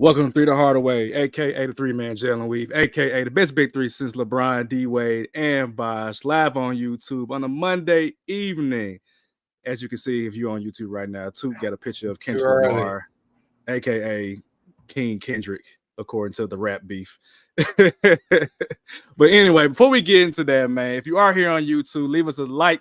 Welcome to Three the Hardaway, aka the three-man jail and weave, aka the best big three since LeBron, D Wade, and Bosh, live on YouTube on a Monday evening. As you can see, if you're on YouTube right now, Toot got a picture of Kendrick Lamar, aka King Kendrick, according to the rap beef. But anyway, before we get into that, man, if you are here on YouTube, leave us a like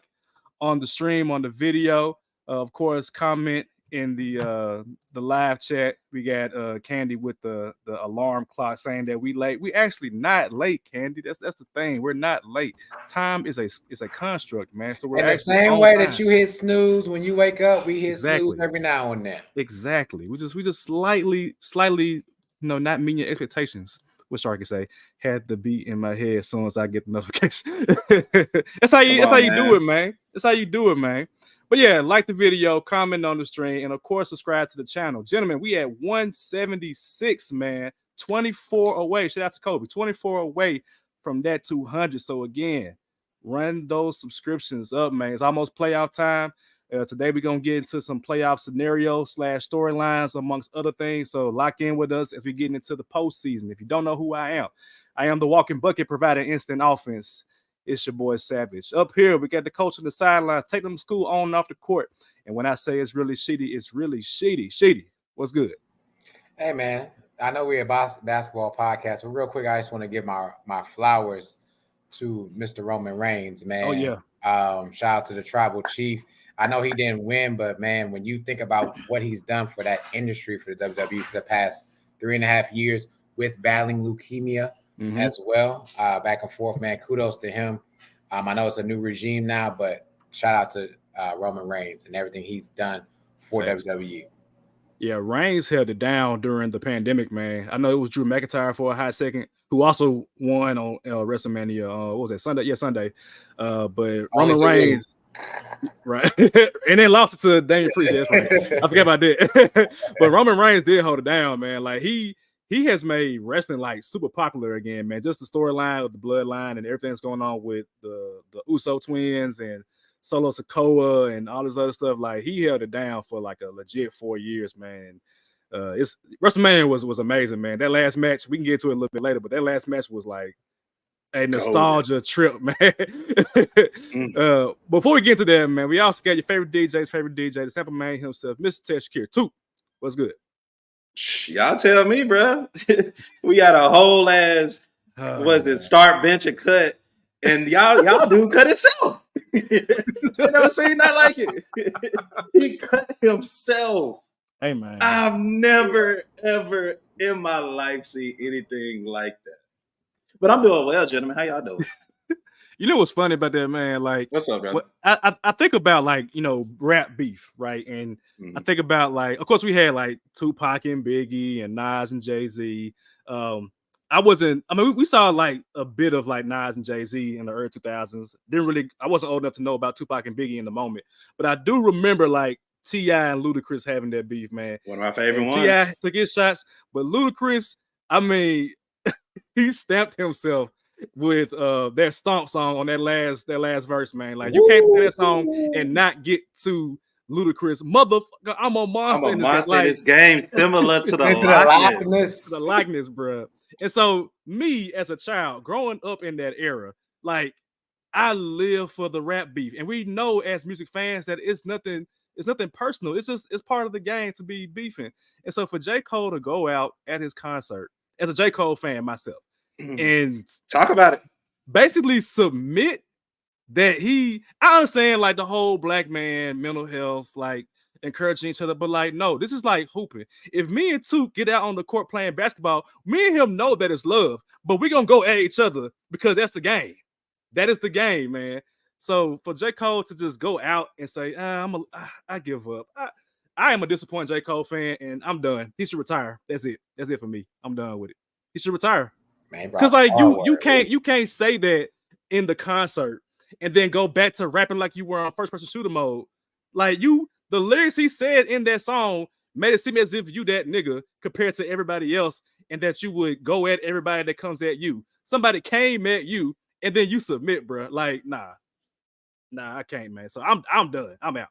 on the stream, on the video. Of course, comment in the live chat. We got Candy with the alarm clock saying that we late. We actually not late, Candy. That's the thing. We're not late. Time is a construct, man. So we're in the same way that you hit snooze when you wake up, we hit snooze every now and then. Exactly. We just slightly, not meeting your expectations. What Shark can say had the beat in my head as soon as I get the notification. That's how you do it, man. That's how you do it, man. But yeah, like the video, comment on the stream, and of course, subscribe to the channel. Gentlemen, we at 176, man. 24 away. Shout out to Kobe. 24 away from that 200. So again, run those subscriptions up, man. It's almost playoff time. Today, we're going to get into some playoff scenarios / storylines, amongst other things. So lock in with us as we get into the postseason. If you don't know who I am the walking bucket providing instant offense. It's your boy Savage. Up here, we got the coach on the sidelines. Take them to school on and off the court. And when I say it's really shitty, it's really shitty. Shitty, what's good? Hey, man. I know we're a basketball podcast, but real quick, I just want to give my flowers to Mr. Roman Reigns, man. Oh, yeah. Shout out to the tribal chief. I know he didn't win, but, man, when you think about what he's done for that industry, for the WWE for the past 3.5 years with battling leukemia, as well, back and forth, man. Kudos to him. I know it's a new regime now, but shout out to Roman Reigns and everything he's done for WWE. Yeah, Reigns held it down during the pandemic, man. I know it was Drew McIntyre for a hot second, who also won on WrestleMania. What was that, Sunday? Yeah, Sunday. But Roman Reigns, right, and then lost it to Damian Priest. That's right. I forgot about that. But Roman Reigns did hold it down, man. Like he has made wrestling like super popular again, man. Just the storyline of the bloodline and everything that's going on with the Uso twins and Solo Sikoa and all this other stuff. Like he held it down for like a legit 4 years, man. It's WrestleMania was amazing, man. That last match, we can get to it a little bit later, but that last match was like a nostalgia trip, man. Before we get to that, man, we also got your favorite DJ, the sample man himself, Mr. Teshkir. Toot, what's good? Y'all tell me, bro. We got a whole ass start, bench, and cut, and y'all do cut itself. You never seen that like it. He cut himself. Hey, man. I've never ever in my life seen anything like that. But I'm doing well, gentlemen. How y'all doing? You know what's funny about that, man? Like, what's up, brother? I think about like, rap beef, right? And I think about like, of course, we had like Tupac and Biggie and Nas and Jay-Z. We saw like a bit of like Nas and Jay-Z in the early 2000s. I wasn't old enough to know about Tupac and Biggie in the moment, but I do remember like T.I. and Ludacris having that beef, man. One of my favorite ones. T.I. took his shots, but Ludacris, I mean, he stamped himself with that stomp song on that last verse, man. Like you can't play that song and not get to Ludacris. Motherfucker, I'm a monster. I'm a monster in this game, similar to the likeness, bro. And so me as a child growing up in that era, like I live for the rap beef, and we know as music fans that it's nothing personal. It's part of the game to be beefing. And so for J. Cole to go out at his concert as a J. Cole fan myself. And talk about it. Basically submit that I understand like the whole black man mental health, like encouraging each other, but like no, this is like hooping. If me and Toot get out on the court playing basketball, me and him know that it's love, but we're gonna go at each other because that's the game. That is the game, man. So for J. Cole to just go out and say, I give up. I am a disappointed J. Cole fan, and I'm done. He should retire. That's it. That's it for me. I'm done with it. He should retire. Because like you can't say that in the concert and then go back to rapping like you were on first person shooter mode. Like the lyrics he said in that song made it seem as if you that nigga compared to everybody else, and that you would go at everybody that comes at you. Somebody came at you and then you submit, bro. Like nah, I can't, man. So I'm done. I'm out.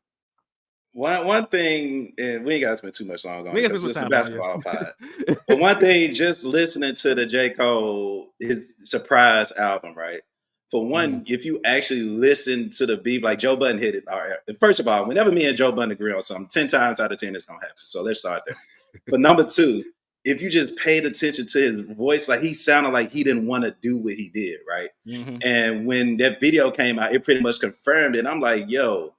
One thing, and we ain't got to spend too much long on it because it's a basketball pod. But one thing, just listening to the J. Cole, his surprise album, right? For one, if you actually listen to the beat, like Joe Budden hit it. All right. First of all, whenever me and Joe Budden agree on something, 10 times out of 10, it's going to happen. So let's start there. But number two, if you just paid attention to his voice, like he sounded like he didn't want to do what he did, right? And when that video came out, it pretty much confirmed it. I'm like, yo,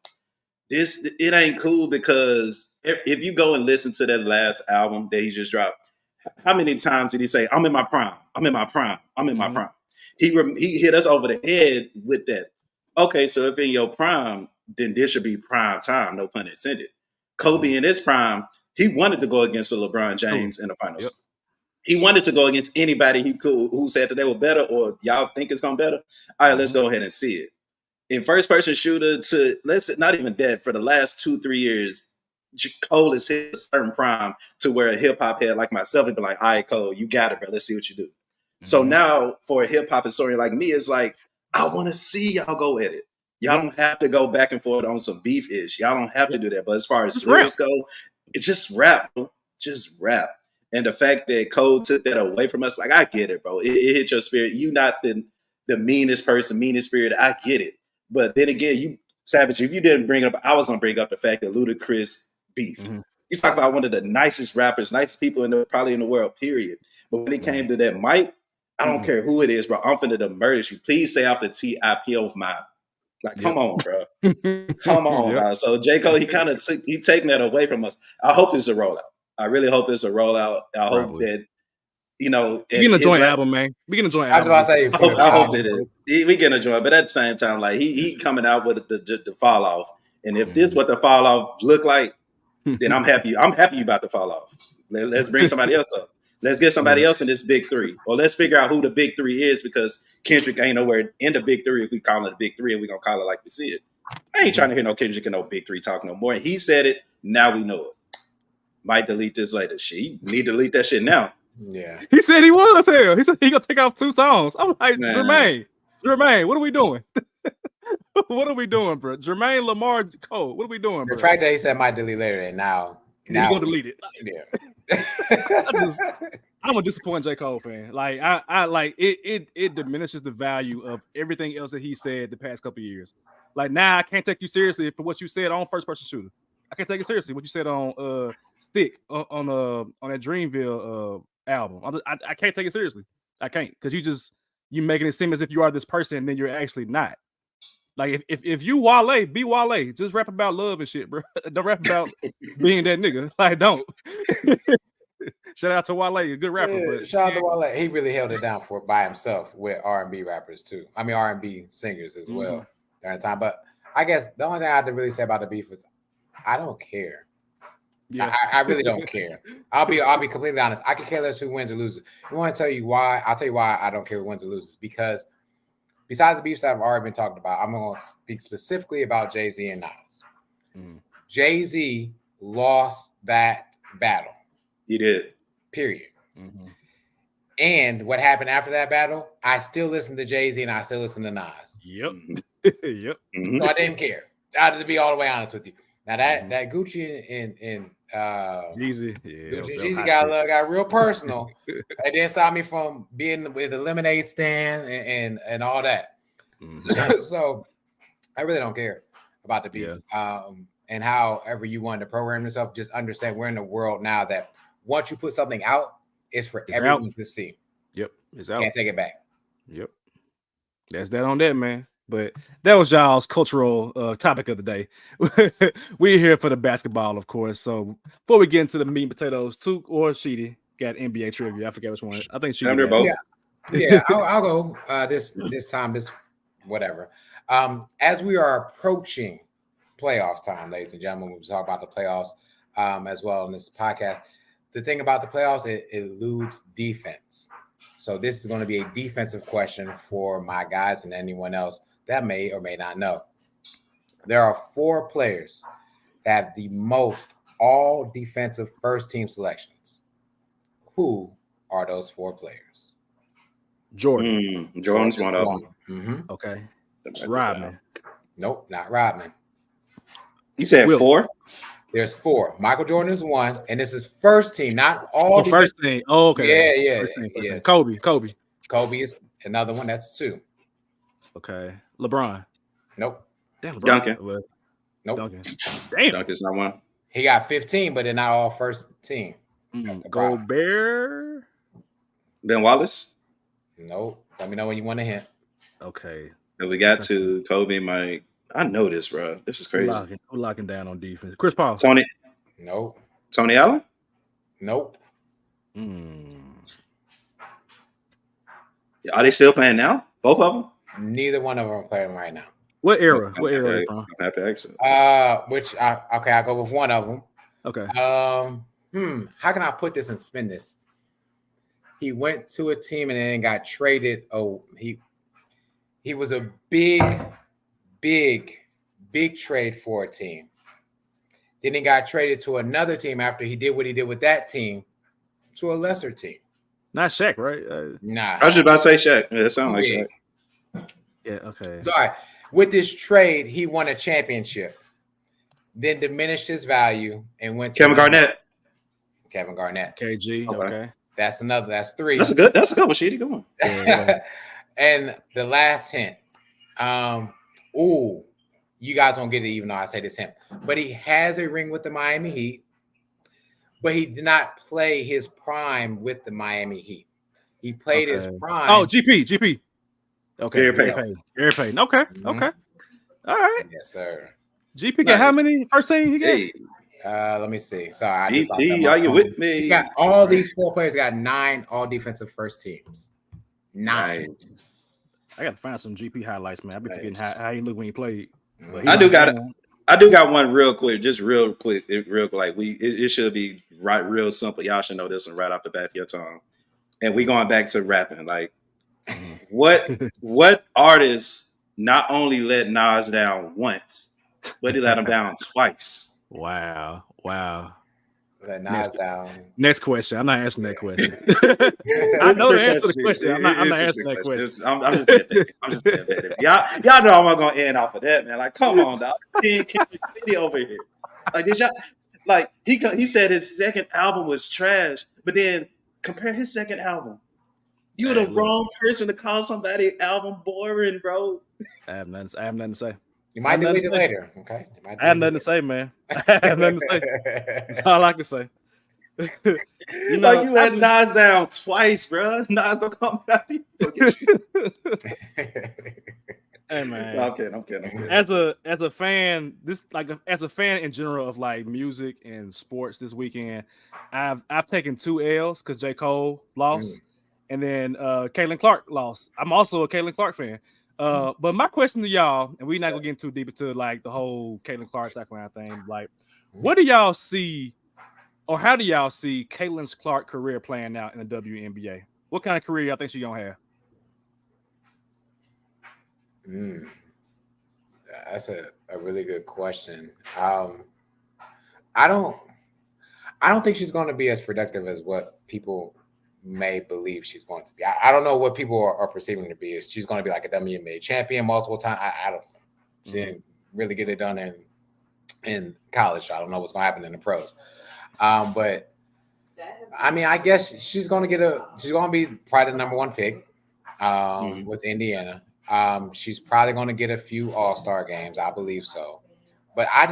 it ain't cool, because if you go and listen to that last album that he just dropped, how many times did he say, I'm in my prime, I'm in my prime, I'm in my prime? He hit us over the head with that. Okay, so if in your prime, then this should be prime time, no pun intended. Kobe in his prime, he wanted to go against the LeBron James in the finals. Yep. He wanted to go against anybody he could who said that they were better, or y'all think it's going to be better. All right, let's go ahead and see it. In first-person shooter, to let's not even that, for the last 2-3 years, Cole has hit a certain prime to where a hip-hop head like myself would be like, all right, Cole, you got it, bro. Let's see what you do. So now for a hip-hop historian like me, it's like, I want to see y'all go at it. Y'all don't have to go back and forth on some beef-ish. Y'all don't have to do that. But as far as lyrics go, it's just rap, bro. Just rap. And the fact that Cole took that away from us, like, I get it, bro. It hit your spirit. You not the meanest person, meanest spirit. I get it. But then again, you, Savage, if you didn't bring it up, I was going to bring up the fact that Ludacris beef. You talk about one of the nicest rappers, nicest people probably in the world, period. But when it came to that mic, I don't care who it is, bro. I'm finna to murder you. Please say out the TIP of my, like, come on, bro. Come on, bro. So J. Cole, he kind of taking that away from us. I hope it's a rollout. I really hope it's a rollout. I hope that, you know, we can enjoy an album, man. We can enjoy an album. I was about to say, I hope it is. We can enjoy it, but at the same time, like he coming out with the fall off, and if this what the fall off look like, then I'm happy. I'm happy about the fall off. Let's bring somebody else up. Let's get somebody else in this big three, or let's figure out who the big three is, because Kendrick ain't nowhere in the big three if we call it the big three, and we gonna call it like we see it. I ain't trying to hear no Kendrick and no big three talk no more. He said it. Now we know it. Might delete this later. She need to delete that shit now. Yeah. He said he was here. He said he gonna take off 2 songs. I'm like, Jermaine, what are we doing? What are we doing, bro? Jermaine, Lamar, Cole, what are we doing, bro? The fact that he said might delete later, and now he's gonna delete it. Yeah. I'm a disappointed J. Cole fan. Like I like it diminishes the value of everything else that he said the past couple of years. Like now I can't take you seriously for what you said on First Person Shooter. I can't take it seriously what you said on Stick on that Dreamville album. I can't take it seriously. I can't, because you making it seem as if you are this person and then you're actually not. Like if you Wale, be Wale. Just rap about love and shit, bro. Don't rap about being that nigga. Like, don't. Shout out to Wale, a good rapper. Yeah, but shout out to Wale. He really held it down by himself with R&B rappers too. I mean R&B singers as well during the time. But I guess the only thing I have to really say about the beef was I don't care. Yeah. I really don't care. I'll be completely honest. I could care less who wins or loses. You want to tell you why? I'll tell you why I don't care who wins or loses. Because besides the beefs that have already been talked about, I'm going to speak specifically about Jay-Z and Nas. Jay-Z lost that battle. He did. Period. And what happened after that battle? I still listen to Jay-Z and I still listen to Nas. Yep. Yep. So I didn't care. I had to be all the way honest with you. Now that Gucci and Jeezy, Jeezy got real personal. And then stopped me from being with the lemonade stand and all that. So I really don't care about the beef. And however you want to program yourself, just understand we're in a world now that once you put something out, it's for everyone to see. Yep. It's out. Can't take it back. Yep. That's that on that, man. But that was y'all's cultural topic of the day. We're here for the basketball, of course. So before we get into the meat and potatoes, Took or Sheedy got NBA trivia. I forget which one. I think Sheedy. Both. Yeah. I'll go this time. Whatever. As we are approaching playoff time, ladies and gentlemen, we'll talk about the playoffs as well in this podcast. The thing about the playoffs, it eludes defense. So this is going to be a defensive question for my guys and anyone else that may or may not know. There are 4 players that have the most all defensive first team selections. Who are those 4 players? Jordan. Jordan's one of them. Okay. Rodman. Nope, not Rodman. You said Will. 4? There's 4. Michael Jordan is 1, and this is first team, not all. First team. Oh, okay. Yeah. First team. Yes. Kobe. Kobe is another one. That's 2. Okay. LeBron. Nope. Damn, LeBron. Duncan. Nope. Duncan. Damn. Duncan's not one. He got 15, but they're not all first team. Gobert. Ben Wallace. Nope. Let me know when you want a hint. Okay. And we got to Kobe, Mike. I know this, bro. This is crazy. Who locking down on defense? Chris Paul. Tony. Nope. Tony Allen. Nope. Are they still playing now? Both of them? Neither one of them are playing right now. What era? What era are they from? I have to exit. I'll go with one of them. Okay. How can I put this and spin this? He went to a team and then got traded. Oh, he was a big trade for a team. Then he got traded to another team after he did what he did with that team to a lesser team. Not Shaq, right? Nah. I was just about to say Shaq. Yeah, that sounds like Shaq. Yeah, okay. Sorry. With this trade, he won a championship, then diminished his value and went to Kevin Garnett. KG. Okay. That's 3. That's a good one, Sheedy. Come on. Yeah. And the last hint. You guys won't get it even though I say this hint. But he has a ring with the Miami Heat. But he did not play his prime with the Miami Heat. He played his prime. Oh, GP. Okay. Gary Payton. Okay. Mm-hmm. Okay. All right. Yes, sir. GP got how many first team he got? Hey. Let me see. Sorry. Are you with me? He got all these 4 players got 9 all defensive first teams. 9. Nice. I got to find some GP highlights, man. I've been forgetting how he looked when he played. I do got one real quick. Like it should be real simple. Y'all should know this one right off the bat of your tongue. And we going back to rapping. Like, what artist not only let Nas down once, but he let him down twice? Wow. Let Nas down. Next question. I'm not answering that question. I know the answer to the question. I'm not answering that question. I'm just being petty. Y'all know I'm not gonna end off of that, man. Like, come on, dog. Can't over here. Like, did y'all like he said his second album was trash, but then compare his second album. You're the wrong person to call somebody album boring, bro. I have nothing to say. You might do it later, okay? I have nothing to say, man. I have nothing to say. That's all I can say. You let Nas down twice, bro. Nas don't come back. Hey, man. I'm kidding. As a fan, as a fan in general of like music and sports this weekend, I've taken 2 L's because J. Cole lost, and then Caitlin Clark lost. I'm also a Caitlin Clark fan. But my question to y'all, and we're not gonna get too deep into like the whole Caitlin Clark sackline thing. Like, what do y'all see, or how do y'all see Caitlin Clark's career playing out in the WNBA? What kind of career y'all think she gonna have? That's a really good question. I don't think she's going to be as productive as what people may believe she's going to be. I don't know what people are perceiving to be. She's going to be like a WNBA champion multiple times. I don't know. She didn't really get it done in college. So I don't know what's going to happen in the pros. But I mean, I guess she's going to be probably the number 1 pick with Indiana. She's probably going to get a few All-Star games. I believe so. But I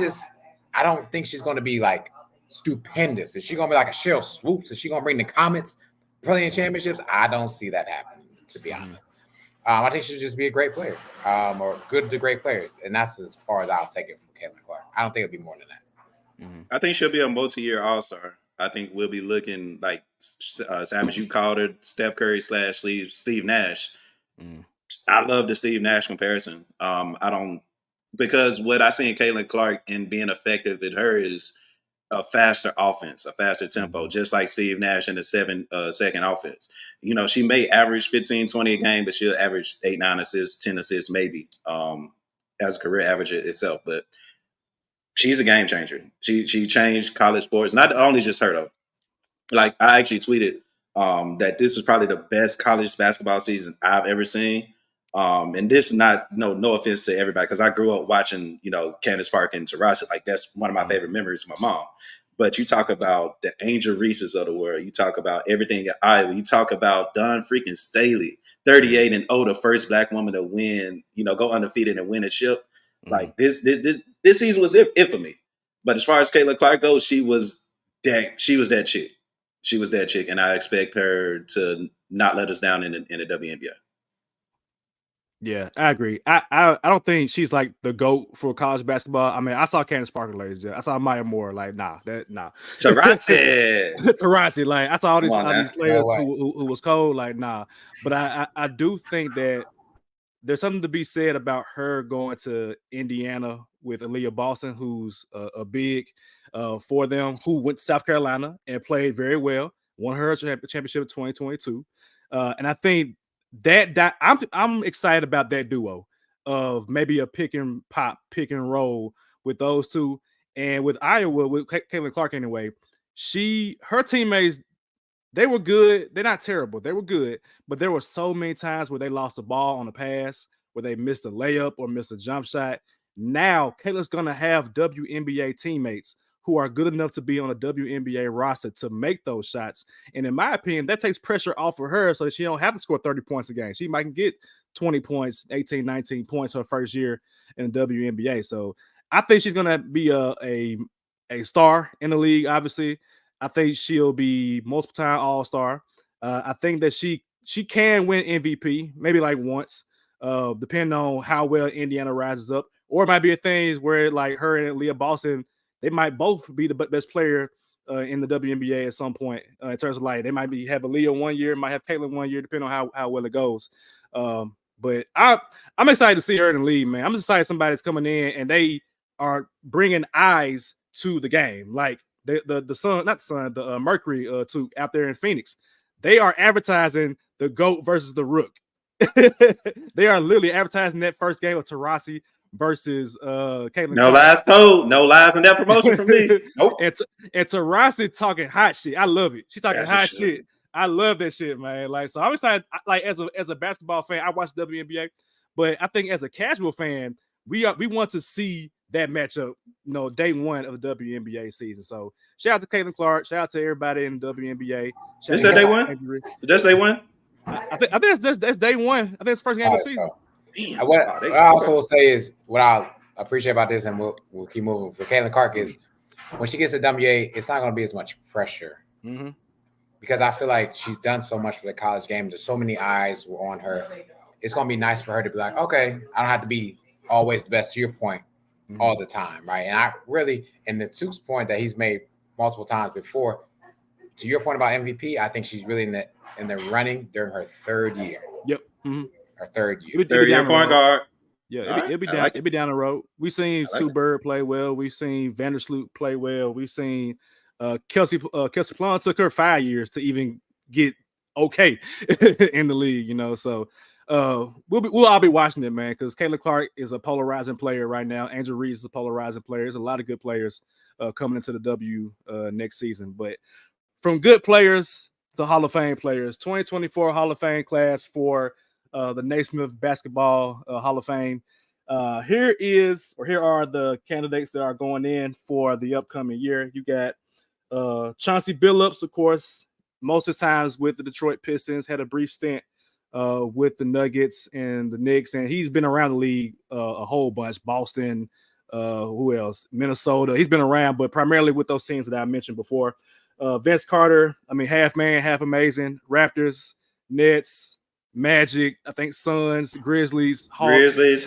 don't think she's going to be like stupendous. Is she going to be like a Cheryl Swoops? Is she going to bring the Comets playing championships? I don't see that happening, to be honest. I think she'll just be a great player, or good to great player. And that's as far as I'll take it from Caitlin Clark. I don't think it'll be more than that. I think she'll be a multi-year All-Star. I think we'll be looking like Sam, as you called her, Steph Curry / Steve Nash. I love the Steve Nash comparison. Because what I see in Caitlin Clark and being effective at her is a faster offense, a faster tempo, just like Steve Nash in the second offense. You know, she may average 15, 20 a game, but she'll average 8, 9 assists, 10 assists maybe as a career average itself. But she's a game changer. She changed college sports. Not only just her, though. Like, I actually tweeted that this was probably the best college basketball season I've ever seen. And this not no offense to everybody, because I grew up watching, Candace Parker and Taurasi. Like, that's one of my favorite memories of my mom. But you talk about the Angel Reeses of the world. You talk about everything at Iowa. You talk about Dawn freaking Staley, 38-0, the first Black woman to win, go undefeated and win a chip. Like, this season was it for me. But as far as Caitlin Clark goes, she was that chick. She was that chick, and I expect her to not let us down in the WNBA. Yeah, I agree. I don't think she's like the GOAT for college basketball. I mean, I saw Candace Parker, ladies. I saw Maya Moore. Like, nah. Taurasi. Like, I saw all these players who was cold. Like, nah. But I do think that there's something to be said about her going to Indiana with Aaliyah Boston, who's a big for them, who went to South Carolina and played very well, won her championship in 2022. And I think that I'm excited about that duo of maybe a pick and roll with those two. And with Iowa, with Caitlin Clark anyway, her teammates, they were good. They're not terrible. They were good, but there were so many times where they lost the ball on a pass, where they missed a layup or missed a jump shot. Now, Caitlin's going to have WNBA teammates who are good enough to be on a WNBA roster to make those shots. And in my opinion, that takes pressure off of her so that she don't have to score 30 points a game. She might get 20 points, 18, 19 points her first year in the WNBA. So I think she's going to be a star in the league, obviously. I think she'll be multiple-time All-Star. I think that she can win MVP, maybe like once, depending on how well Indiana rises up. Or it might be a thing where like her and Leah Boston, they might both be the best player in the WNBA at some point in terms of like they might have Aaliyah 1 year, might have Caitlin 1 year, depending on how well it goes. But I'm excited to see her in the league, man. I'm just excited somebody's coming in and they are bringing eyes to the game. Like the Mercury out there in Phoenix. They are advertising the GOAT versus the Rook. They are literally advertising that first game of Taurasi versus Caitlin. No lies told. No lies in that promotion from me. Nope. And Taurasi talking hot shit. I love it. She's talking hot shit. I love that shit, man. Like, so I'm excited. Like, as a basketball fan, I watch WNBA, but I think as a casual fan, we want to see that matchup, day one of the WNBA season. So shout out to Caitlin Clark. Shout out to everybody in the WNBA. Is that day one? Just day one? I think that's day one. I think it's the first game of the season. So, what I also will say is what I appreciate about this, and we'll keep moving for Caitlin Clark, is when she gets to WNBA, it's not going to be as much pressure. Mm-hmm. Because I feel like she's done so much for the college game. There's so many eyes on her. It's going to be nice for her to be like, okay, I don't have to be always the best, to your point, all the time, right? And I really, and the Tuke's point that he's made multiple times before, to your point about MVP, I think she's really in the running during her third year. Yep. Mm-hmm. Her third year. Third year point guard. Yeah, it'll be down the road. We've seen Sue Bird play well. We've seen Vandersloot play well. We've seen Kelsey Plum took her 5 years to even get okay in the league, So we'll all be watching it, man, because Caitlin Clark is a polarizing player right now. Angel Reese is a polarizing player. There's a lot of good players coming into the W next season. But from good players to Hall of Fame players, 2024 Hall of Fame class for the Naismith Basketball Hall of Fame. Here are the candidates that are going in for the upcoming year. You got Chauncey Billups, of course, most of the times with the Detroit Pistons, had a brief stint with the Nuggets and the Knicks, and he's been around the league a whole bunch. Boston, who else? Minnesota. He's been around, but primarily with those teams that I mentioned before. Vince Carter, half man, half amazing. Raptors, Nets, Magic, I think Suns, Grizzlies, Hawks. he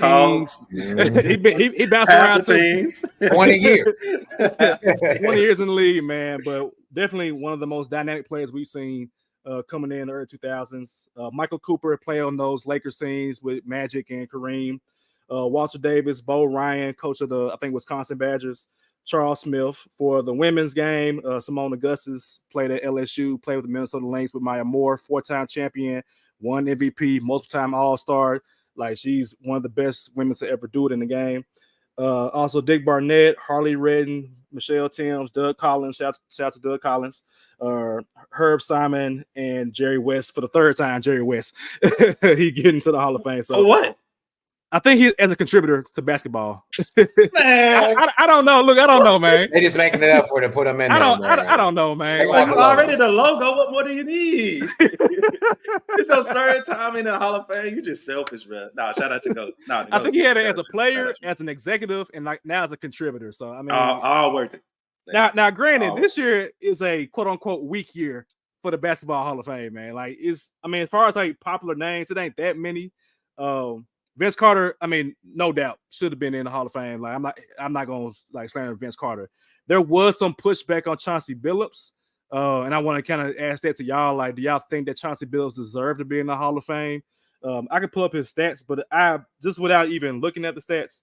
bounced around teams. 20 years. 20 years in the league, man. But definitely one of the most dynamic players we've seen coming in the early 2000s. Michael Cooper played on those Lakers scenes with Magic and Kareem. Walter Davis, Bo Ryan, coach of the, I think, Wisconsin Badgers. Charles Smith for the women's game. Simone Augustus played at LSU, played with the Minnesota Lynx with Maya Moore, 4-time champion, won MVP, multiple-time All-Star. Like, she's one of the best women to ever do it in the game. Also, Dick Barnett, Harley Redden, Michelle Timms, Doug Collins. Shout out to Doug Collins. Herb Simon and Jerry West for the third time. Jerry West, he getting into the Hall of Fame. So for what? I think he as a contributor to basketball. Man, I don't know. Look, I don't know, man. They just making it up for to put them in there. I don't know, man. Like, you already the logo. What more do you need? It's your third time in the Hall of Fame. You just selfish, bro. Nah, shout out to Go. Nah, I think he had it as a player, as an executive, and like now as a contributor. So I mean, all worth it. Now, granted, this year is a quote unquote weak year for the Basketball Hall of Fame, man. Like, as far as like popular names, it ain't that many. Vince Carter, I mean, no doubt should have been in the Hall of Fame. Like, I'm not gonna like slander Vince Carter. There was some pushback on Chauncey Billups, and I want to kind of ask that to y'all. Like, do y'all think that Chauncey Billups deserved to be in the Hall of Fame? I could pull up his stats, but I just without even looking at the stats,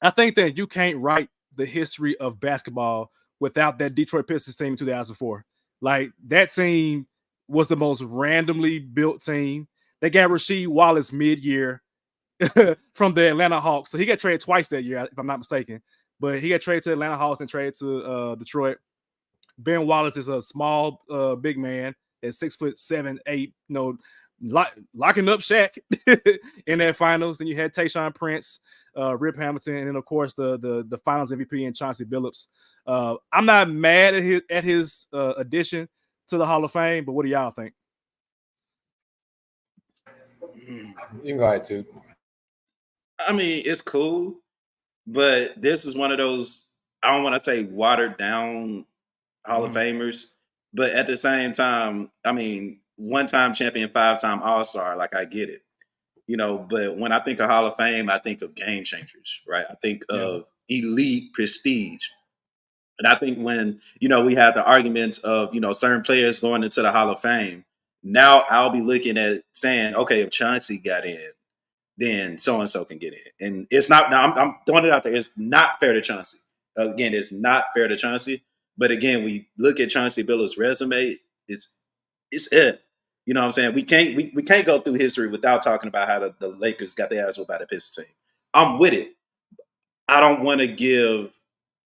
I think that you can't write the history of basketball without that Detroit Pistons team in 2004. Like, that team was the most randomly built team. They got Rasheed Wallace mid-year from the Atlanta Hawks. So he got traded twice that year, if I'm not mistaken. But he got traded to Atlanta Hawks and traded to Detroit. Ben Wallace is a small big man at 6'7", 8, locking up Shaq in that finals. Then you had Tayshaun Prince, Rip Hamilton, and then of course the Finals MVP and Chauncey Billups. I'm not mad at his addition to the Hall of Fame, but what do y'all think? You can go ahead too. I mean, it's cool, but this is one of those, I don't want to say watered down Hall of Famers, but at the same time, I mean, one-time champion, 5-time All-Star, like, I get it, but when I think of Hall of Fame, I think of game changers, right? I think of elite prestige. And I think when, we had the arguments of, certain players going into the Hall of Fame, now I'll be looking at saying, okay, if Chauncey got in, then so-and-so can get in. And it's not, now I'm throwing it out there, it's not fair to Chauncey. Again, it's not fair to Chauncey. But again, we look at Chauncey Billups' resume, it's it. You know what I'm saying? We can't go through history without talking about how the Lakers got their ass whooped by the Pistons team. I'm with it. I don't want to give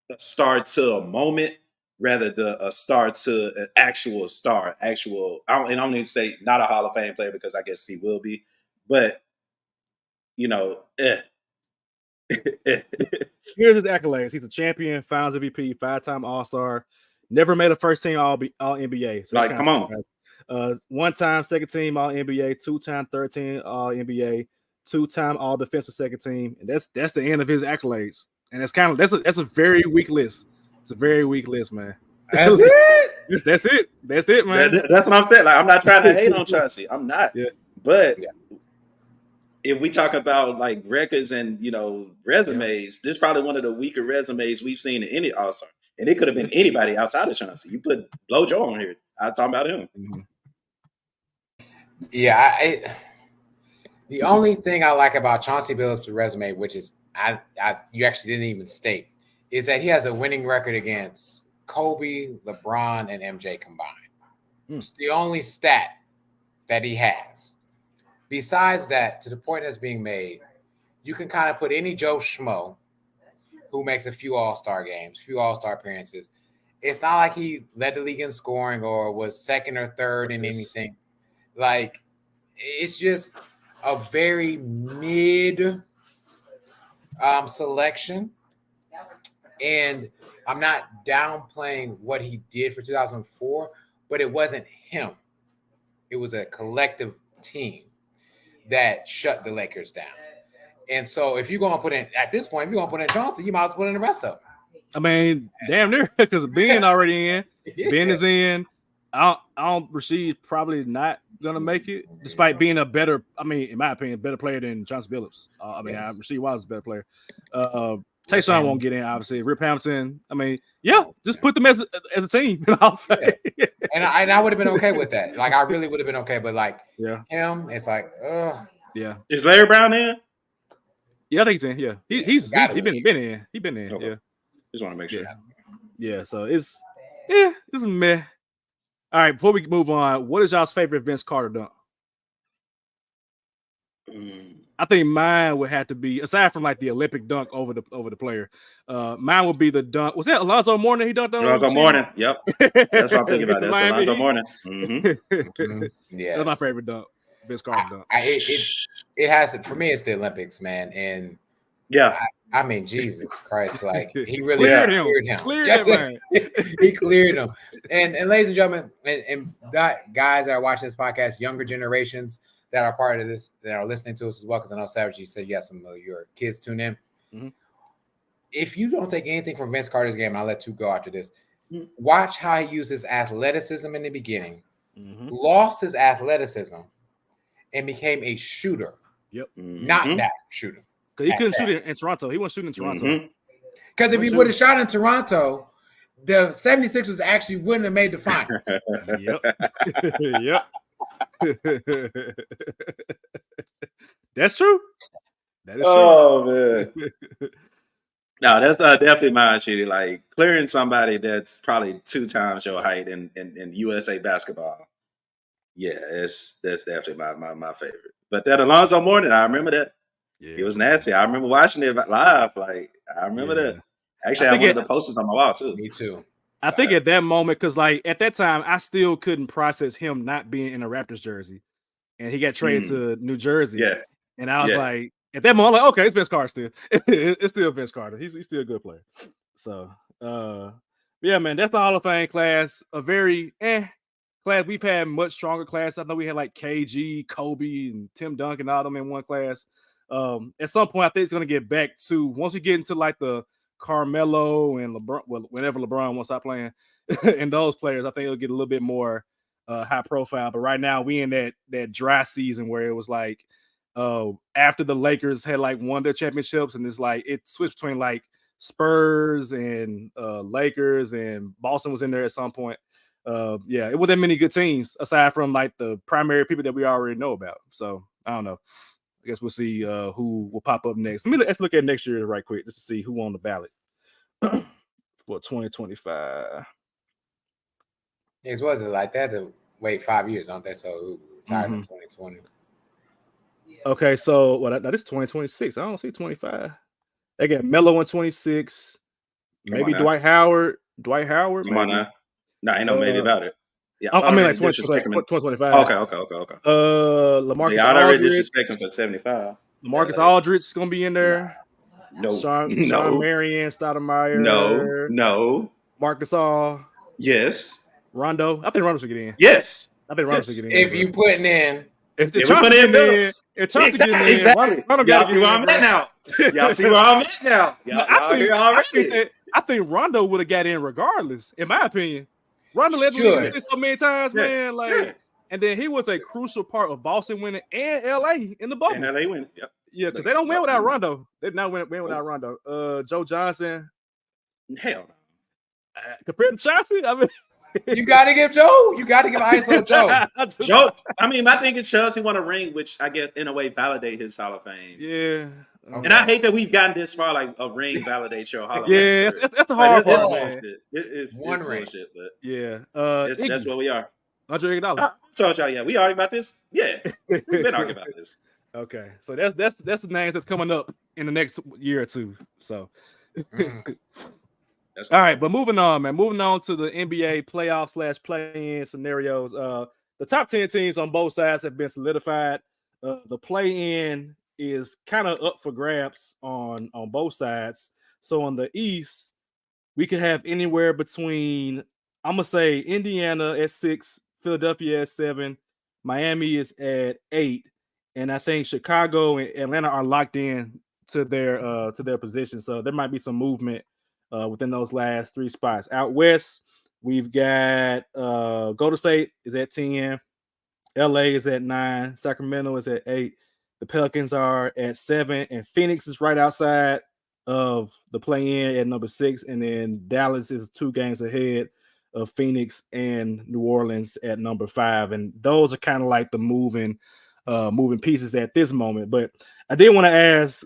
a star to a moment, rather a star to an actual star. I don't even say not a Hall of Fame player because I guess he will be, but Here's his accolades. He's a champion, Finals MVP, 5-time All-Star, never made a first-team All-NBA. So like, come on. One-time second-team All-NBA, 2-time third-team All-NBA, 2-time All-Defensive second-team, and that's the end of his accolades. And that's a very weak list. It's a very weak list, man. That's it. That's it, man. That's what I'm saying. Like, I'm not trying to hate on Chauncey. I'm not. Yeah. But if we talk about like records and resumes, this is probably one of the weaker resumes we've seen in any All-Star. And it could have been anybody outside of Chauncey. You put Blow Joe on here. I was talking about him. Mm-hmm. Yeah, the only thing I like about Chauncey Billups' resume, which is you actually didn't even state, is that he has a winning record against Kobe, LeBron, and MJ combined. It's the only stat that he has. Besides that, to the point that's being made, you can kind of put any Joe Schmo who makes a few All-Star games, few All-Star appearances. It's not like he led the league in scoring or was second or third in anything. Like, it's just a very mid selection. And I'm not downplaying what he did for 2004, but it wasn't him. It was a collective team that shut the Lakers down. And so if you're going to put in, at this point, if you're going to put in Johnson, you might as well put in the rest of them. I mean, damn near, because Ben already in. Ben is in. Rasheed's probably not going to make it, despite being a better, in my opinion, better player than Chauncey Billups. Rasheed was a better player. Tayshaun won't get in, obviously. Rip Hamilton, just put them as a team. And I would have been okay with that. Like, I really would have been okay. But, like, him, it's like, yeah. Is Larry Brown in? Yeah, I think he's in. Yeah, he's been in. He's been in. Okay. Yeah, just want to make sure. Yeah. So it's meh. All right, before we move on, what is y'all's favorite Vince Carter dunk? I think mine would have to be, aside from like the Olympic dunk over the player, mine would be the dunk. Was that Alonzo Mourning? He dunked on Alonzo Mourning. Yep. That's what I'm thinking about. That's Alonzo Mourning. Yeah, that's my favorite dunk. Vince Carter dunk. It has to, for me. It's the Olympics, man, and yeah. I mean, Jesus Christ, like he really cleared him. He cleared him. And ladies and gentlemen, and guys that are watching this podcast, younger generations that are part of this, that are listening to us as well, because I know Savage, you said yes, some of your kids tune in. Mm-hmm. If you don't take anything from Vince Carter's game, and I'll let you go after this, watch how he used his athleticism in the beginning, lost his athleticism, and became a shooter. Yep. Not that shooter. Because he couldn't shoot it in Toronto. He wasn't shooting in Toronto. Because if he would have shot in Toronto, the 76ers actually wouldn't have made the final. Yep. That's true. That is true. Oh, man. No, that's definitely mine, Shitty. Like, clearing somebody that's probably 2 times your height in USA basketball. Yeah, that's definitely my favorite. But that Alonzo Mourning, I remember that. Yeah. It was nasty. I remember watching it live. Like, I remember that. Actually, I had one of the posters on my wall, too. Me too. I think at that moment, because like at that time, I still couldn't process him not being in a Raptors jersey, and he got traded to New Jersey. Yeah, and I was like, at that moment, I'm like, okay, it's Vince Carter still. It's still Vince Carter. He's still a good player. So, yeah, man, that's the Hall of Fame class. A very class. We've had much stronger class. I know we had like KG, Kobe, and Tim Duncan, all them in one class. At some point, I think it's going to get back to, once we get into like the Carmelo and LeBron, well, whenever LeBron wants to stop playing, and those players, I think it'll get a little bit more high profile. But right now, we in that dry season where it was like after the Lakers had like won their championships, and it's like it switched between like Spurs and Lakers, and Boston was in there at some point. Yeah, it wasn't that many good teams aside from like the primary people that we already know about. So I don't know. I guess we'll see who will pop up next. Let's look at next year right quick just to see who on the ballot for 2025. Yes, was it like that to wait 5 years, don't they? So retired in 2020. Okay, so that is 2026. I don't see 25. They got Melo in 26. Maybe Dwight Howard. Come on now. No, ain't no maybe about it. Yeah, I mean like 2025. Okay. LaMarcus Aldridge. Disrespecting for 75. LaMarcus Aldridge is gonna be in there. No. Sean Marion, Stoudemire. No. Marcus All. Yes. Rondo. I think Rondo should get in. Yes. I think Rondo should get in. If you putting in. If Chauncey get in. If Chauncey get in. Exactly. Y'all see where I'm at now. Y'all see where I'm at now. Y'all here already. I think Rondo would have got in regardless, in my opinion. Rondo led the league so many times, man. And then he was a crucial part of Boston winning and LA in the bubble. And LA winning. Yep. Yeah, because they don't win without Rondo. They not win without Rondo. Joe Johnson. Hell no. Compared to Chauncey, I mean, you got to give Joe. You got to give ISO Joe. Joe. I mean, my thing is Chelsea won a ring, which I guess in a way validate his Hall of Fame. Yeah. And I hate that we've gotten this far, like a ring validates your Hall of Fame. Yeah, that's the hard part, man. It's one ring. Bullshit, but yeah, that's where we are. $100. I told y'all, we argued about this. Yeah, we've been arguing about this. Okay, so that's the names that's coming up in the next year or two. So, all right, but moving on, man. Moving on to the NBA playoff / play-in scenarios. The top 10 teams on both sides have been solidified. The play-in is kind of up for grabs on both sides. So on the East, we could have anywhere between, I'm gonna say Indiana at 6, Philadelphia at 7, Miami is at 8, and I think Chicago and Atlanta are locked in to their position. So there might be some movement within those last 3 spots. Out west, we've got Golden State is at 10, LA is at 9, Sacramento is at 8. The Pelicans are at 7, and Phoenix is right outside of the play-in at number 6, and then Dallas is 2 games ahead of Phoenix and New Orleans at number 5. And those are kind of like the moving pieces at this moment. But I did want to ask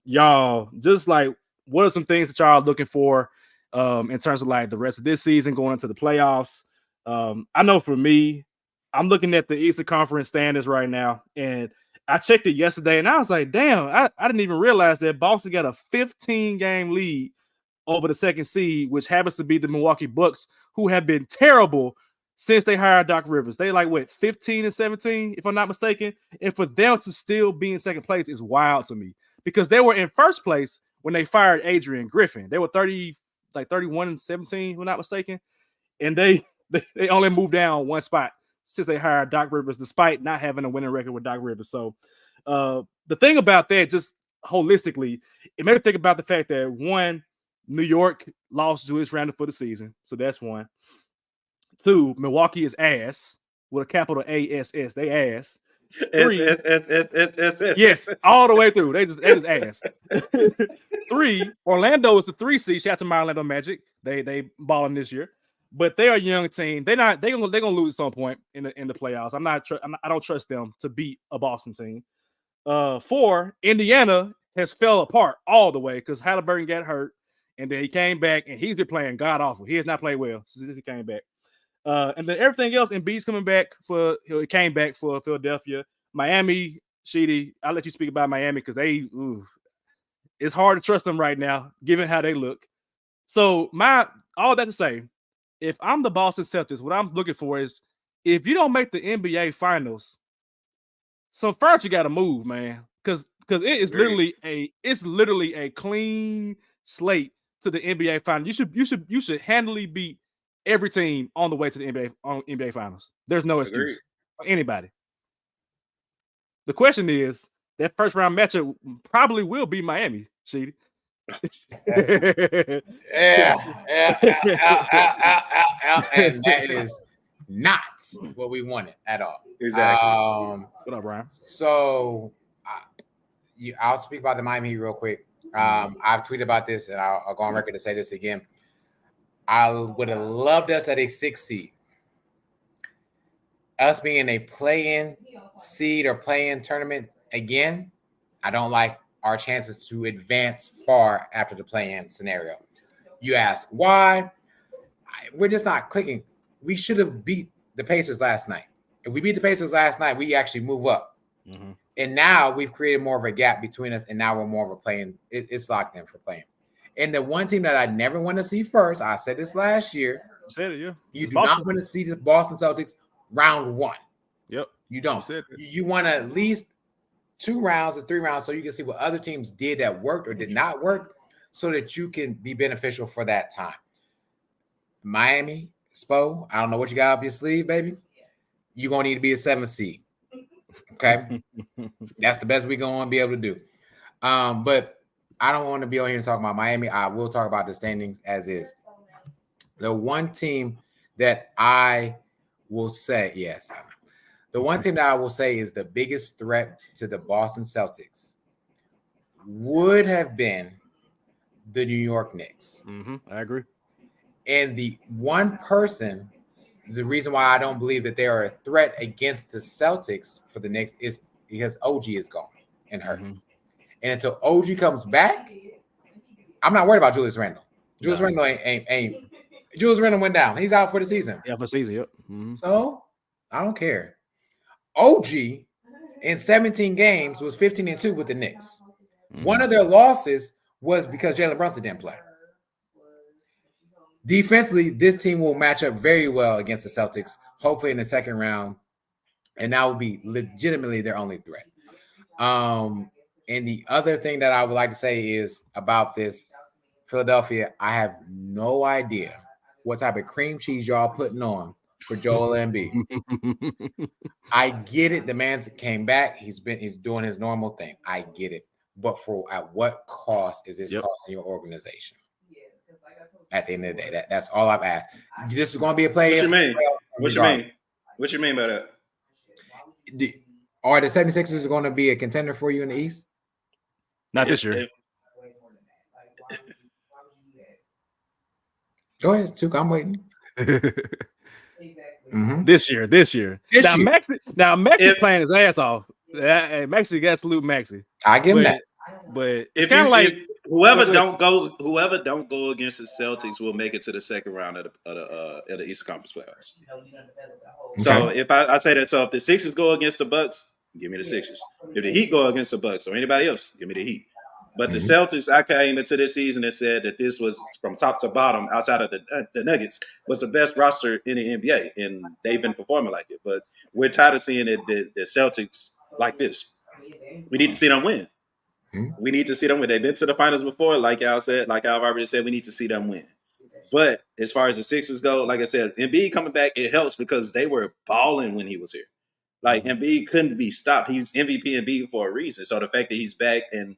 y'all, just like, what are some things that y'all are looking for in terms of like the rest of this season going into the playoffs? I know for me, I'm looking at the Eastern Conference standings right now, and I checked it yesterday, and I was like, damn, I didn't even realize that Boston got a 15-game lead over the second seed, which happens to be the Milwaukee Bucks, who have been terrible since they hired Doc Rivers. They like, what, 15 and 17, if I'm not mistaken? And for them to still be in second place is wild to me, because they were in first place when they fired Adrian Griffin. They were 31 and 17, if I'm not mistaken. And they only moved down one spot since they hired Doc Rivers, despite not having a winning record with Doc Rivers. So the thing about that, just holistically, it made me think about the fact that, one, New York lost Julius Randle for the season. So that's one. Two, Milwaukee is ass with a capital ASS. They ass. Three, yes, all the way through. They just ass. Three, Orlando is the 3 seed. Shout out to my Orlando Magic. They balling this year. But they're a young team. They're gonna lose at some point in the playoffs. I don't trust them to beat a Boston team. 4, Indiana has fell apart all the way because Halliburton got hurt, and then he came back and he's been playing god awful. He has not played well since he came back. And then everything else, Embiid's coming back he came back for Philadelphia. Miami, Sheedy, I'll let you speak about Miami because it's hard to trust them right now, given how they look. So all that to say, if I'm the Boston Celtics, what I'm looking for is, if you don't make the NBA Finals, some furniture got to move, man, because it is literally a clean slate to the NBA Finals. You should handily beat every team on the way to the NBA Finals. There's no excuse for anybody. The question is, that first round matchup probably will be Miami, Sheedy. And that is not what we wanted at all. Exactly. What up, Brian? So I'll speak about the Miami Heat real quick. I've tweeted about this, and I'll go on record to say this again. I would have loved us at a 6 seed. Us being a play-in seed or play-in tournament again, I don't like our chances to advance far after the play-in scenario. You ask why? We're just not clicking. We should have beat the Pacers last night. If we beat the Pacers last night, we actually move up. Mm-hmm. And now we've created more of a gap between us, and now we're more of a playing. It's locked in for playing. And the one team that I never want to see first, I said this last year. You said it, yeah. You do not want to see the Boston Celtics round 1. Yep. You don't. You want at least 2 rounds or 3 rounds so you can see what other teams did that worked or did not work, so that you can be beneficial for that time. Miami, Spo, I don't know what you got up your sleeve, baby. You're going to need to be a 7 seed. Okay? That's the best we're going to be able to do. But I don't want to be on here talking about Miami. I will talk about the standings as is. The one team that I will say, the one team that I will say is the biggest threat to the Boston Celtics would have been the New York Knicks. Mm-hmm, I agree. And the one person, the reason why I don't believe that they are a threat against the Celtics for the Knicks is because OG is gone and hurt. Mm-hmm. And until OG comes back, I'm not worried about Julius Randle. Julius Randle ain't. Julius Randle went down. He's out for the season. Yeah, for the season, yep. Mm-hmm. So I don't care. OG in 17 games was 15-2 with the Knicks. Mm-hmm. One of their losses was because Jalen Brunson didn't play. Defensively, this team will match up very well against the Celtics, hopefully in the second round, and that will be legitimately their only threat. And the other thing that I would like to say is about this Philadelphia, I have no idea what type of cream cheese y'all putting on for Joel Embiid. I get it. The man came back. He's doing his normal thing. I get it. But at what cost is this costing your organization? At the end of the day, that's all I've asked. This is going to be a play. What you mean? What you mean by that? Are the 76ers going to be a contender for you in the East? Not this year. Go ahead, Tuka. I'm waiting. Mm-hmm. This year. Now Maxi playing his ass off. Maxi got salute Maxi. I give him that. But it's kind of like whoever don't go against the Celtics will make it to the second round of the Eastern Conference playoffs. Okay. So if I say that, so if the Sixers go against the Bucks, Give me the Sixers. If the Heat go against the Bucks or anybody else, give me the Heat. But the Celtics, I came into this season and said that this was from top to bottom, outside of the Nuggets, was the best roster in the NBA, and they've been performing like it. But we're tired of seeing the Celtics like this. We need to see them win. We need to see them win. They've been to the finals before, like y'all said, like I've already said, we need to see them win. But as far as the Sixers go, like I said, Embiid coming back, it helps because they were balling when he was here. Like Embiid couldn't be stopped. He was MVP Embiid for a reason. So the fact that he's back and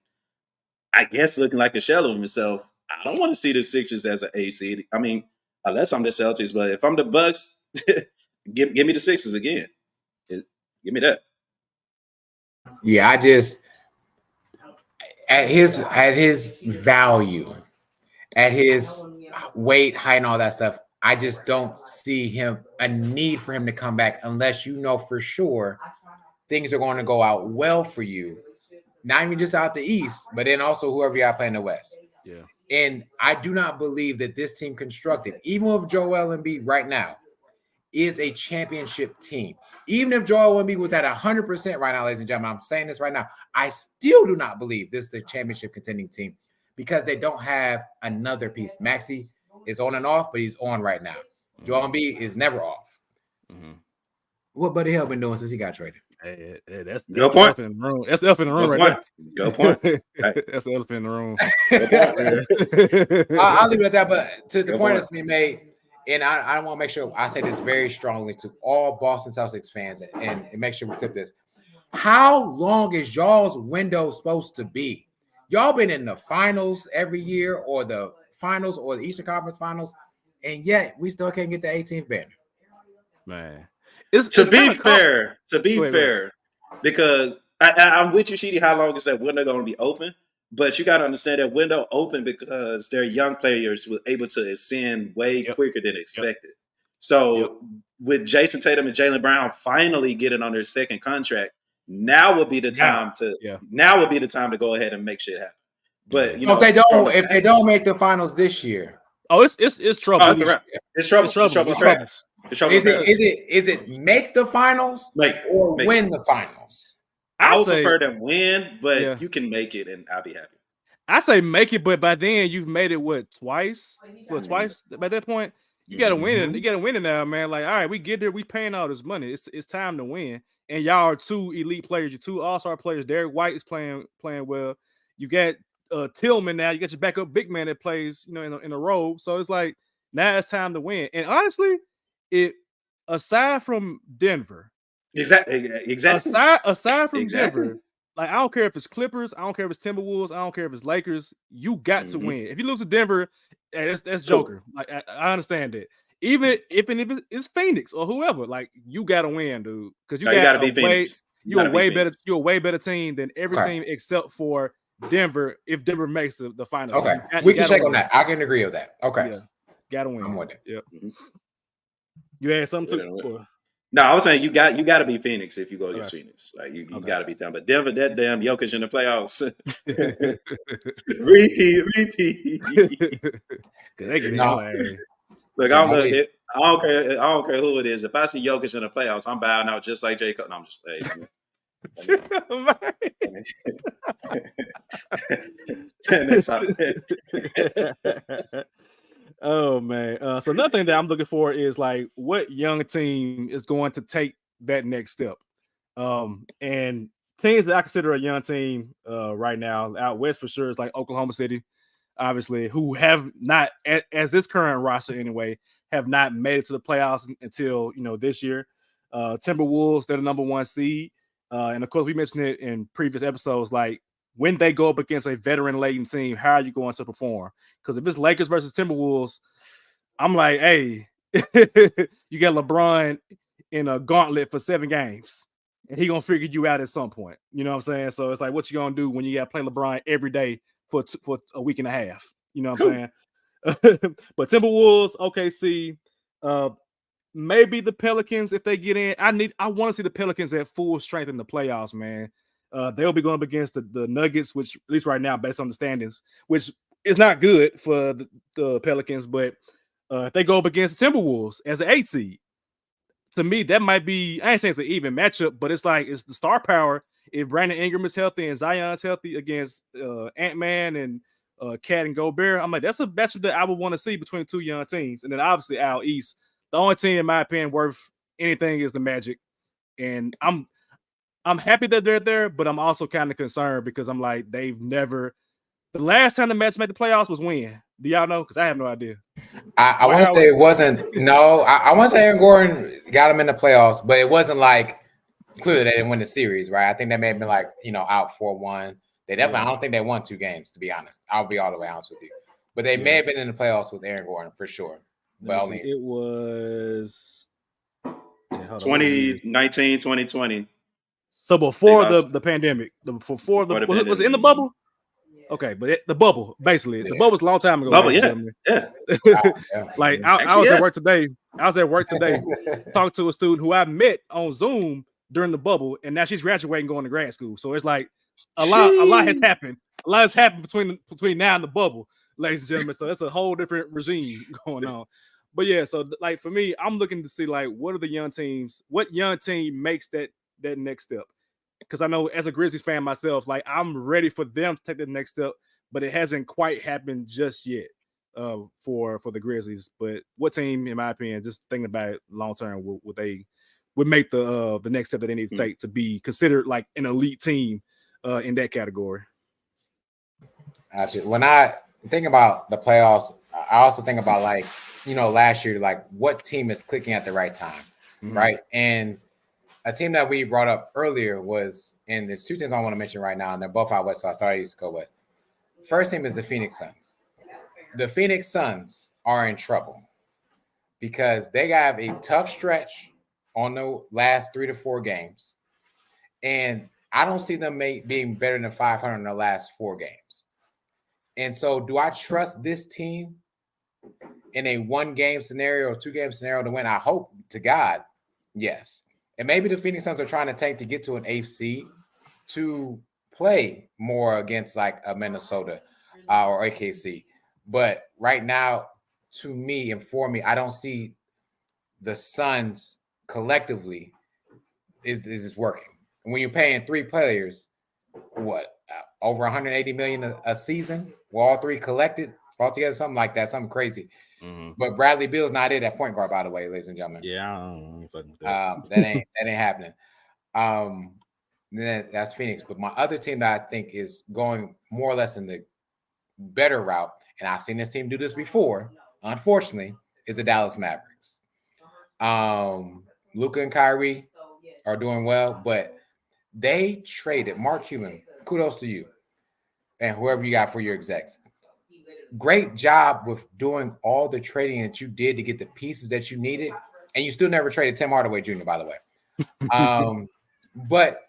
I guess looking like a shell of himself, I don't want to see the Sixers as an A seed. I mean, unless I'm the Celtics, but if I'm the Bucks, give me the Sixers again. Give me that. Yeah, I just at his value, at his weight, height, and all that stuff, I just don't see a need for him to come back unless you know for sure things are going to go out well for you. Not even just out the East, but then also whoever you got playing the West. Yeah. And I do not believe that this team constructed, even with Joel Embiid right now, is a championship team. Even if Joel Embiid was at 100% right now, ladies and gentlemen, I'm saying this right now, I still do not believe this is a championship contending team because they don't have another piece. Maxey is on and off, but he's on right now. Joel Embiid is never off. What Buddy Hield been doing since he got traded? Hey, that's Good point. Elephant in the room. That's the elephant in the room right there. Good point. That's the elephant in the room. I'll leave it at that. But to the point that's being made, and I want to make sure I say this very strongly to all Boston Celtics fans, and make sure we clip this. How long is y'all's window supposed to be? Y'all been in the finals every year, or the finals, or the Eastern Conference Finals, and yet we still can't get the 18th banner. Man. To be fair, because I'm with you, Sheedy. How long is that window going to be open? But you got to understand that window open because their young players were able to ascend way quicker than expected. So with Jason Tatum and Jaylen Brown finally getting on their second contract, now would be the time to go ahead and make shit happen. But you know, if they don't make the finals this year, it's trouble. It's trouble. It's trouble. Is it make the finals or win the finals? I would prefer them win, but you can make it, and I'll be happy. I say make it, but by then you've made it twice? Twice? By that point, you gotta win it. You gotta win it now, man. Like, all right, we get there, we paying all this money. It's time to win. And y'all are two elite players, you're two all-star players. Derek White is playing well. You got Tillman now. You got your backup big man that plays, in a row. So it's like now it's time to win. And honestly, aside from Denver, exactly. Aside from Denver, like I don't care if it's Clippers, I don't care if it's Timberwolves, I don't care if it's Lakers. You got to win. If you lose to Denver, that's Joker. Like I understand that. Even if it's Phoenix or whoever, like you got to win, dude. Because you got to be Phoenix. You're a way better team than every team except for Denver. If Denver makes the finals, okay, we can check on that. I can agree with that. Okay, got to win. I'm with it. Yep. You had something to? No, I was saying you got to be Phoenix if you go against Phoenix. Like you got to be done. But Denver, that damn Jokic in the playoffs. repeat. Look, I don't care who it is. If I see Jokic in the playoffs, I'm bowing out just like Jay Cutler. No, I'm just Oh man. So another thing that I'm looking for is like what young team is going to take that next step. And teams that I consider a young team right now out west for sure is like Oklahoma City, obviously, who have not, as this current roster anyway, have not made it to the playoffs until this year. Timberwolves, they're the number 1 seed. And of course, we mentioned it in previous episodes, like when they go up against a veteran-laden team, how are you going to perform? Because if it's Lakers versus Timberwolves, I'm like, hey, you got LeBron in a gauntlet for 7 games, and he gonna figure you out at some point. You know what I'm saying? So it's like, what you gonna do when you got to play LeBron every day for a week and a half? You know what I'm saying? But Timberwolves, OKC, maybe the Pelicans if they get in. I want to see the Pelicans at full strength in the playoffs, man. They'll be going up against the Nuggets, which at least right now, based on the standings, which is not good for the Pelicans. But if they go up against the Timberwolves as an 8 seed, to me, that might be, I ain't saying it's an even matchup, but it's like it's the star power. If Brandon Ingram is healthy and Zion's healthy against Ant-Man and Cat and Gobert, I'm like, that's a matchup that I would want to see between two young teams. And then obviously out East, the only team in my opinion worth anything is the Magic. And I'm happy that they're there, but I'm also kind of concerned because I'm like, they've never. The last time the Magic made the playoffs was when? Do y'all know? Because I have no idea. I want to say it wasn't. No, I want to say Aaron Gordon got him in the playoffs, but it wasn't like clearly they didn't win the series, right? I think they may have been like out 4-1. They definitely. I don't think they won 2 games, to be honest. I'll be all the way honest with you, but they may have been in the playoffs with Aaron Gordon for sure. But only it was 2019, 2020. So before the pandemic, before the was it in the bubble? Okay, but the bubble, basically, the bubble was a long time ago. Bubble, yeah. Like I was at work today. Talked to a student who I met on Zoom during the bubble, and now she's graduating, going to grad school. So it's like a lot has happened. A lot has happened between now and the bubble, ladies and gentlemen. So it's a whole different regime going on. But yeah, so like for me, I'm looking to see like what young team makes that next step. Because I know as a Grizzlies fan myself, like I'm ready for them to take the next step, but it hasn't quite happened just yet for the Grizzlies. But what team, in my opinion, just thinking about it long term, would make the next step that they need to take to be considered like an elite team in that category? Actually, when I think about the playoffs, I also think about like last year, like what team is clicking at the right time, right? And a team that we brought up earlier was, and there's 2 teams I want to mention right now, and they're both out west, so I started East to go west. First team is the Phoenix Suns. The Phoenix Suns are in trouble because they have a tough stretch on the last 3 to 4 games, and I don't see them being better than 500 in the last 4 games. And so, do I trust this team in a 1-game scenario or 2-game scenario to win? I hope to God, yes. And maybe the Phoenix Suns are trying to tank to get to an 8th seed to play more against like a Minnesota or AKC. But right now, to me and for me, I don't see the Suns collectively is working. When you're paying 3 players, over 180 million a season, well, all 3 collected altogether, something like that, something crazy. But Bradley Beal's not in at point guard, by the way, ladies and gentlemen. Yeah, I don't know that ain't happening. Then that's Phoenix. But my other team that I think is going more or less in the better route, and I've seen this team do this before, unfortunately, is the Dallas Mavericks. Luka and Kyrie are doing well, but they traded Mark Cuban. Kudos to you and whoever you got for your execs. Great job with doing all the trading that you did to get the pieces that you needed. And you still never traded Tim Hardaway Jr., by the way. But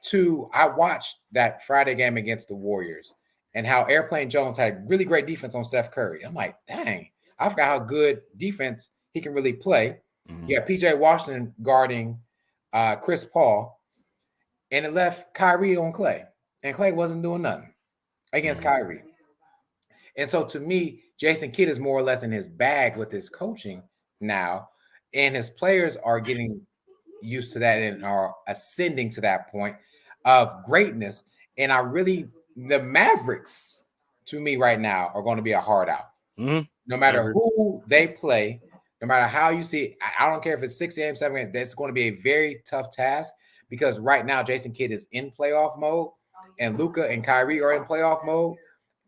I watched that Friday game against the Warriors and how Airplane Jones had really great defense on Steph Curry. I'm like, dang, I forgot how good defense he can really play. You got PJ Washington guarding Chris Paul, and it left Kyrie on Clay. And Clay wasn't doing nothing against Kyrie. And so to me, Jason Kidd is more or less in his bag with his coaching now, and his players are getting used to that and are ascending to that point of greatness. And the Mavericks, to me right now, are going to be a hard out. No matter who they play, no matter how you see it, I don't care if it's 6 games, 7 games, that's going to be a very tough task because right now Jason Kidd is in playoff mode and Luka and Kyrie are in playoff mode.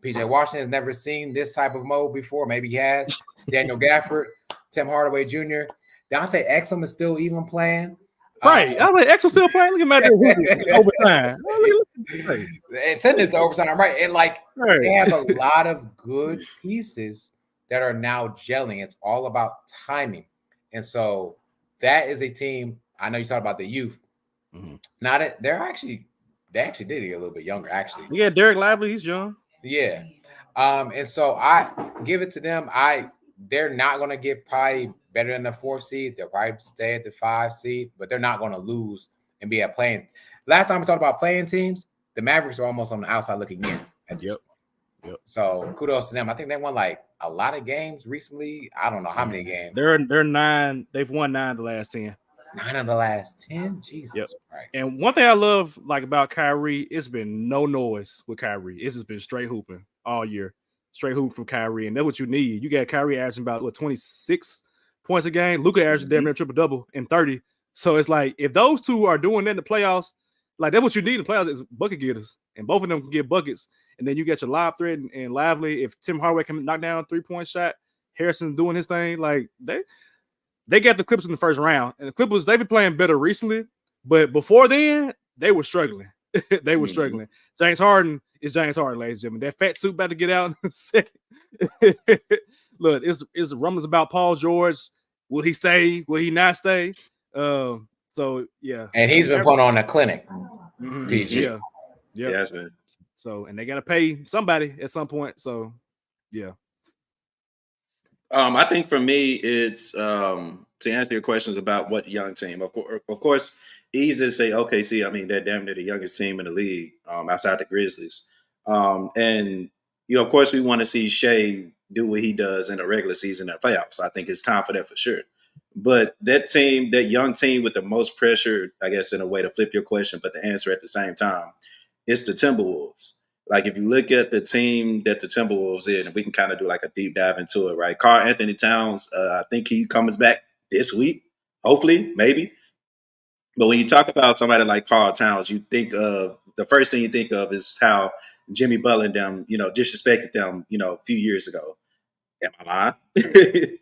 PJ Washington has never seen this type of mode before. Maybe he has. Daniel Gafford, Tim Hardaway Jr. Dante Exum is still even playing. Right. I was like, Exum still playing? Look at my overtime. And send it to overtime, right? And they have a lot of good pieces that are now gelling. It's all about timing. And so that is a team. I know you talked about the youth. Now that they actually did get a little bit younger, actually. Yeah, Derek Lively, he's young. Yeah. And so I give it to them. They're not going to get probably better than the 4th seed. They'll probably stay at the 5 seed, but they're not going to lose and be at playing. Last time we talked about playing teams, the Mavericks are almost on the outside looking in. Yep. So kudos to them. I think they won like a lot of games recently. I don't know how many games. They're 9. They've won 9 the last 10. 9 of the last 10. Jesus Christ. And one thing I love like about Kyrie, it's been no noise with Kyrie. It's just been straight hooping all year. Straight hoop from Kyrie. And that's what you need. You got Kyrie averaging about 26 points a game. Luka averaging damn near triple-double in 30. So it's like if those two are doing that in the playoffs, like that's what you need in the playoffs is bucket getters. And both of them can get buckets. And then you get your lob threat and Lively. If Tim Hardaway can knock down a 3-point shot, Harrison doing his thing, like they got the Clippers in the first round. And the Clippers, they've been playing better recently. But before then, they were struggling. They were struggling. James Harden is James Harden, ladies and gentlemen. That fat suit about to get out in a second. Look, it's rumors about Paul George. Will he stay? Will he not stay? So yeah. And he's been put on a clinic. PG. Yeah. Yes, man. So and they gotta pay somebody at some point. So yeah. I think for me, it's to answer your questions about what young team. Of course, easy to say OKC. I mean, they're damn near the youngest team in the league outside the Grizzlies. And of course, we want to see Shea do what he does in the regular season and playoffs. I think it's time for that for sure. But that team, that young team with the most pressure, I guess, in a way to flip your question, but the answer at the same time, it's the Timberwolves. Like if you look at the team that the Timberwolves is, and we can kind of do like a deep dive into it, right? Karl Anthony Towns, I think he comes back this week, hopefully, maybe. But when you talk about somebody like Karl Towns, you think of the first thing you think of is how Jimmy Butler and them, disrespected them, a few years ago. Am I lying?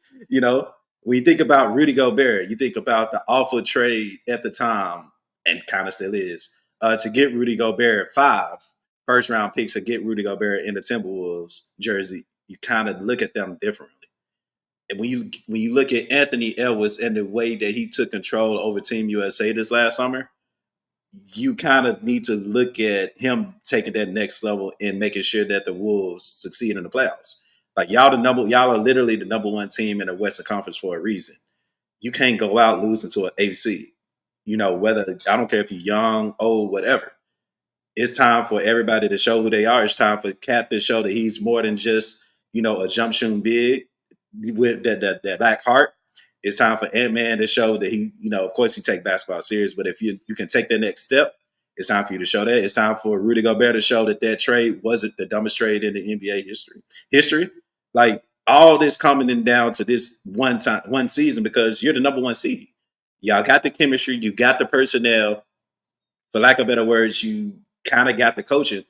When you think about Rudy Gobert, you think about the awful trade at the time, and kind of still is, to get Rudy Gobert 5 first-round picks to get Rudy Gobert in the Timberwolves jersey. You kind of look at them differently. And when you look at Anthony Edwards and the way that he took control over Team USA this last summer, you kind of need to look at him taking that next level and making sure that the Wolves succeed in the playoffs. Like y'all are literally the number one team in the Western Conference for a reason. You can't go out losing to an AFC. Whether I don't care if you're young, old, whatever. It's time for everybody to show who they are. It's time for Cat to show that he's more than just, a jump shooting big with that black heart. It's time for Ant-Man to show that he, of course, he take basketball serious, but if you can take that next step, it's time for you to show that. It's time for Rudy Gobert to show that trade wasn't the dumbest trade in the NBA history. Like all this coming in down to this one season because you're the number one seed. Y'all got the chemistry, you got the personnel. For lack of better words, you kind of got the coaching.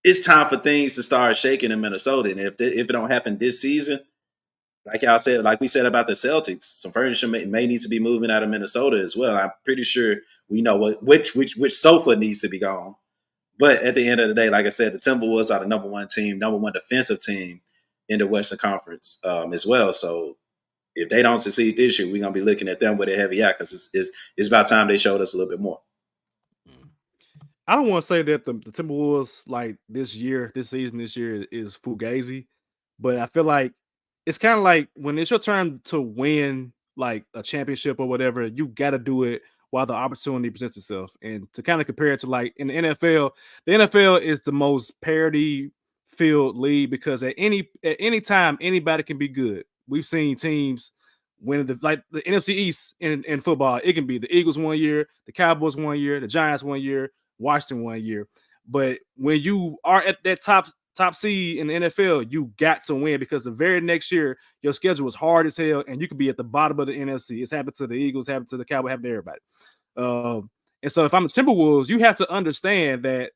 It's time for things to start shaking in Minnesota. And if it don't happen this season, like y'all said, like we said about the Celtics, some furniture may need to be moving out of Minnesota as well. I'm pretty sure we know which sofa needs to be gone. But at the end of the day, like I said, the Timberwolves are the number one defensive team in the Western Conference as well. So if they don't succeed this year, we're gonna be looking at them with a heavy eye because it's about time they showed us a little bit more. I don't want to say that the Timberwolves like this season is fugazi, but I feel like it's kind of like when it's your turn to win like a championship or whatever, you got to do it while the opportunity presents itself. And to kind of compare it to like in the NFL is the most parity filled league because at any time anybody can be good. We've seen teams win the NFC East in football. It can be the Eagles 1 year, the Cowboys 1 year, the Giants 1 year, Washington 1 year. But when you are at that top seed in the NFL, you got to win because the very next year your schedule is hard as hell and you could be at the bottom of the NFC. It's happened to the Eagles, happened to the Cowboys, happened to everybody. And so if I'm the Timberwolves, you have to understand that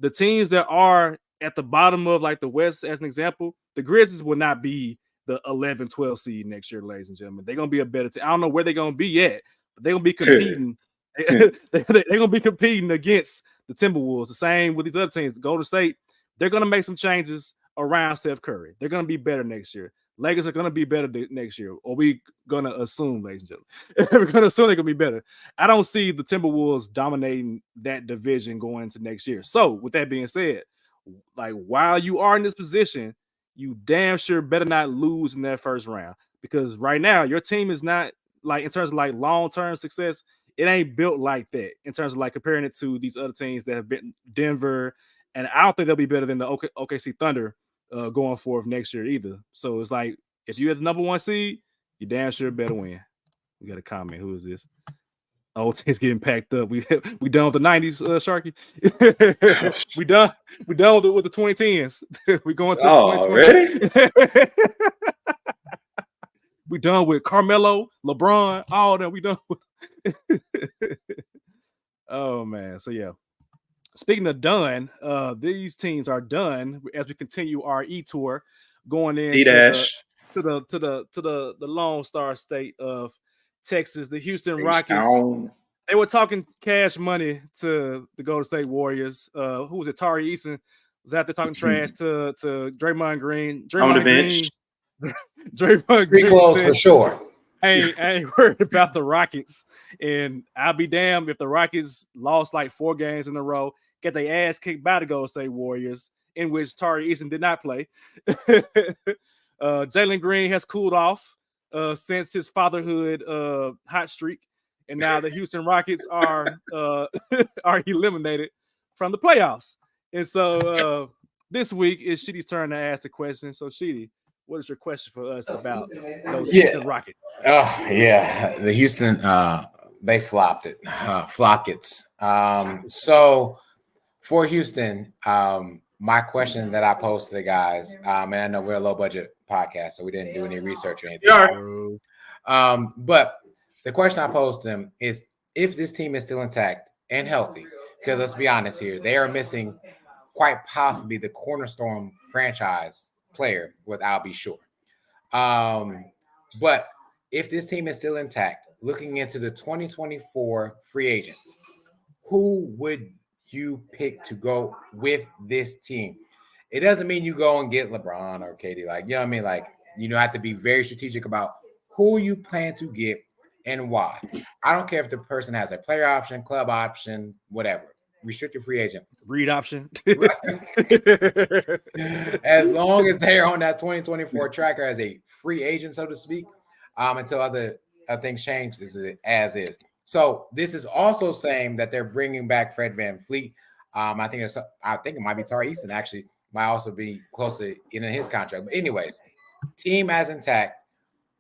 the teams that are at the bottom of like the West, as an example, the Grizzlies will not be the 11, 12 seed next year, ladies and gentlemen. They're going to be a better team. I don't know where they're going to be yet, but they're going to be competing. They're going to be competing against the Timberwolves. The same with these other teams. Golden State, they're going to make some changes around Steph Curry. They're going to be better next year. Lakers are going to be better next year. Or we going to assume, ladies and gentlemen. We're going to assume they're going to be better. I don't see the Timberwolves dominating that division going into next year. So with that being said, like while you are in this position, you damn sure better not lose in that first round because right now your team is not like in terms of like long-term success. It ain't built like that in terms of like comparing it to these other teams that have been Denver, and I don't think they'll be better than the OKC Thunder going forward next year either. So it's like if you had the number one seed, you damn sure better win. We got a comment. Who is this? Oh, it's getting packed up. We done with the 90s, Sharky. we done with the 2010s. We going to 2020. We done with Carmelo, LeBron, all that. We done with. Oh man. So yeah. Speaking of done, these teams are done as we continue our tour going into the Lone Star State of Texas, the Houston Rockets. They were talking cash money to the Golden State Warriors. Who was it? Tari Eason was out there talking trash to Draymond Green. On the bench. Draymond Green close for sure. I ain't worried about the Rockets. And I'll be damned if the Rockets lost like 4 games in a row, get their ass kicked by the Golden State Warriors, in which Tari Eason did not play. Jalen Green has cooled off since his fatherhood hot streak. And now the Houston Rockets are eliminated from the playoffs. And so this week is Sheedy's turn to ask the question. So Sheedy, what is your question for us about those Houston Rockets? Oh yeah, the Houston they flopped it, Flockets. So for Houston, my question that I posed to the guys, and I know we're a low budget podcast, so we didn't do any research or anything. But the question I posed to them is if this team is still intact and healthy, because let's be honest here, they are missing quite possibly the cornerstone franchise player with I'll be sure. But if this team is still intact, looking into the 2024 free agents, who would you pick to go with this team? It doesn't mean you go and get LeBron or KD, like, you know what I mean? Like, you have to be very strategic about who you plan to get and why. I don't care if the person has a player option, club option, whatever. Restricted free agent. Read option. As long as they're on that 2024 tracker as a free agent, so to speak, until other things change, this is as is. So this is also saying that they're bringing back Fred VanVleet. I think it might be Tari Eason actually, might also be close to in his contract. But anyways, team as intact.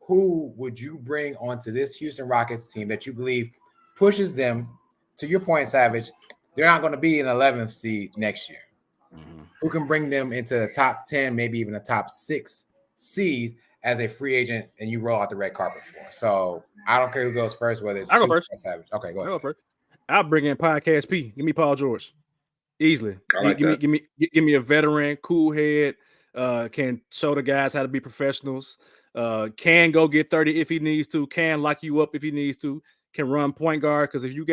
Who would you bring onto this Houston Rockets team that you believe pushes them, to your point, Savage, they're not going to be an 11th seed next year? Mm-hmm. Who can bring them into the top 10, maybe even a top 6 seed as a free agent, and you roll out the red carpet for? So I don't care who goes first, whether it's I'll go first. Or Savage. Okay, go ahead. I'll go first. I'll bring in Podcast P. Give me Paul George. Easily. Give me a veteran, cool head, can show the guys how to be professionals. Can go get 30 if he needs to, can lock you up if he needs to, can run point guard. Because if you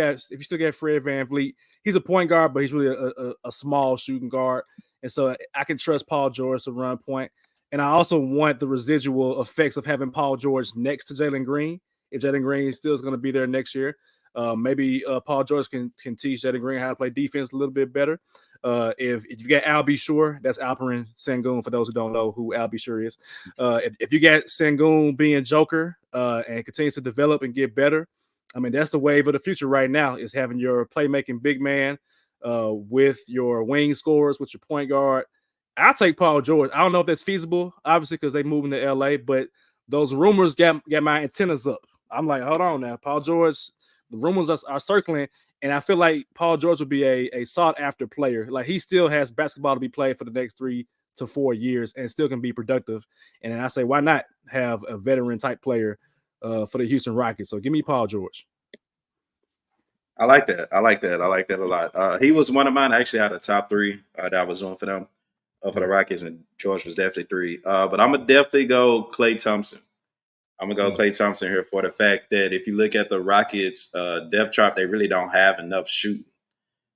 still get Fred VanVleet, he's a point guard, but he's really a small shooting guard. And so I can trust Paul George to run point. And I also want the residual effects of having Paul George next to Jalen Green. If Jalen Green still is going to be there next year, maybe Paul George can teach Jalen Green how to play defense a little bit better. If you got Al B. Sure, that's Alperen Sengun, for those who don't know who Al B. Sure is. If you got Sengun being Joker and continues to develop and get better, I mean, that's the wave of the future right now, is having your playmaking big man with your wing scorers, with your point guard. I'll take Paul George. I don't know if that's feasible, obviously, because they moving to LA, but those rumors got my antennas up. I'm like, hold on now. Paul George, the rumors are circling, and I feel like Paul George would be a sought-after player. Like, he still has basketball to be played for the next 3 to 4 years and still can be productive. And I say, why not have a veteran-type player for the Houston Rockets? So give me Paul George. I like that. I like that a lot. He was one of mine. I actually had a top 3 that I was doing for them, for the Rockets, and George was definitely 3. But I'm going to definitely go Klay Thompson. I'm going to go Klay Thompson here for the fact that if you look at the Rockets depth chart, they really don't have enough shooting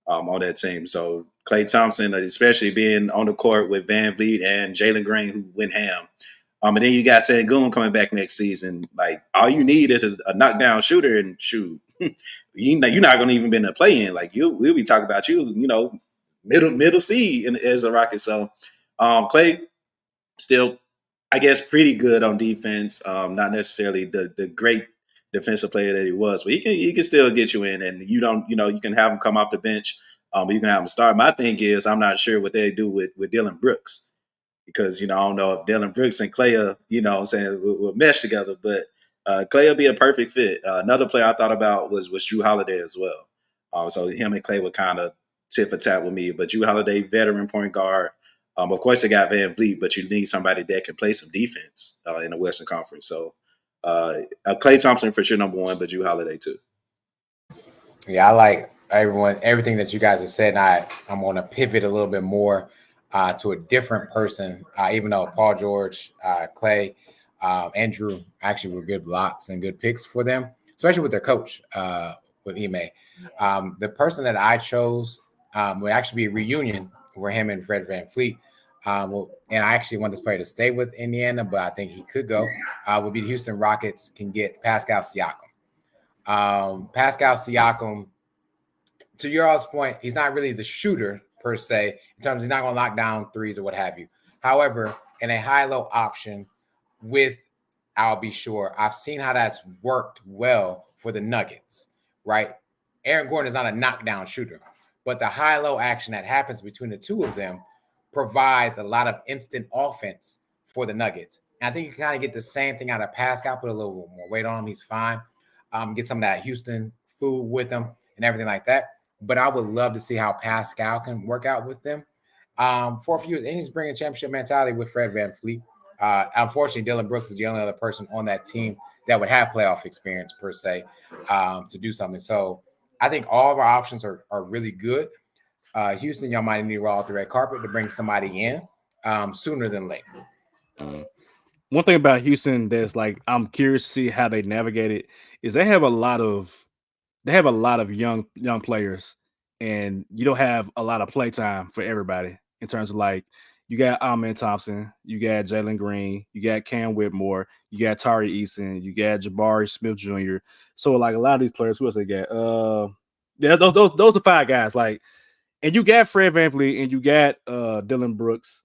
on that team. So Klay Thompson, especially being on the court with VanVleet and Jalen Green, who went ham. And then you got Sengun coming back next season. Like, all you need is a knockdown shooter, and shoot. You're not going to even be in the play-in. Like, we'll be talking about middle seed as a Rocket. So Klay still, I guess, pretty good on defense. Not necessarily the great defensive player that he was, but he can still get you in, and you can have him come off the bench, but you can have him start. My thing is, I'm not sure what they do with Dillon Brooks, because I don't know if Dillon Brooks and Klay will mesh together. But Clay will be a perfect fit. Another player I thought about was Drew Holiday as well. So him and Clay would kind of tit for tat with me. But Drew Holiday, veteran point guard. Of course, they got Van Vliet, but you need somebody that can play some defense in the Western Conference. So Klay Thompson for sure number one, but Drew Holiday too. Yeah, I like everything that you guys have said. And I'm going to pivot a little bit more to a different person, even though Paul George, Clay, and Drew actually were good blocks and good picks for them, especially with their coach, with Ime. The person that I chose would actually be a reunion for him and Fred VanVleet. And I actually want this player to stay with Indiana, but I think he could go. Would be the Houston Rockets can get Pascal Siakam. Pascal Siakam, to your all's point, he's not really the shooter per se, in terms of he's not going to lock down threes or what have you. However, in a high-low option with I'll be sure, I've seen how that's worked well for the Nuggets, right? Aaron Gordon is not a knockdown shooter, but the high-low action that happens between the two of them provides a lot of instant offense for the Nuggets. And I think you can kind of get the same thing out of Pascal, put a little bit more weight on him. He's fine. Get some of that Houston food with him and everything like that. But I would love to see how Pascal can work out with them for a few years. And he's bringing championship mentality with Fred VanVleet. Unfortunately, Dylan Brooks is the only other person on that team that would have playoff experience per se to do something. So I think all of our options are really good. Houston, y'all might need to roll out the red carpet to bring somebody in sooner than later. One thing about Houston that's like I'm curious to see how they navigate it is they have a lot of young players, and you don't have a lot of play time for everybody in terms of like you got Amen Thompson, you got Jalen Green, you got Cam Whitmore, you got Tari Eason, you got Jabari Smith Jr. So like a lot of these players, who else they got? Yeah, those are five guys. Like, and you got Fred VanVleet and you got Dylan Brooks.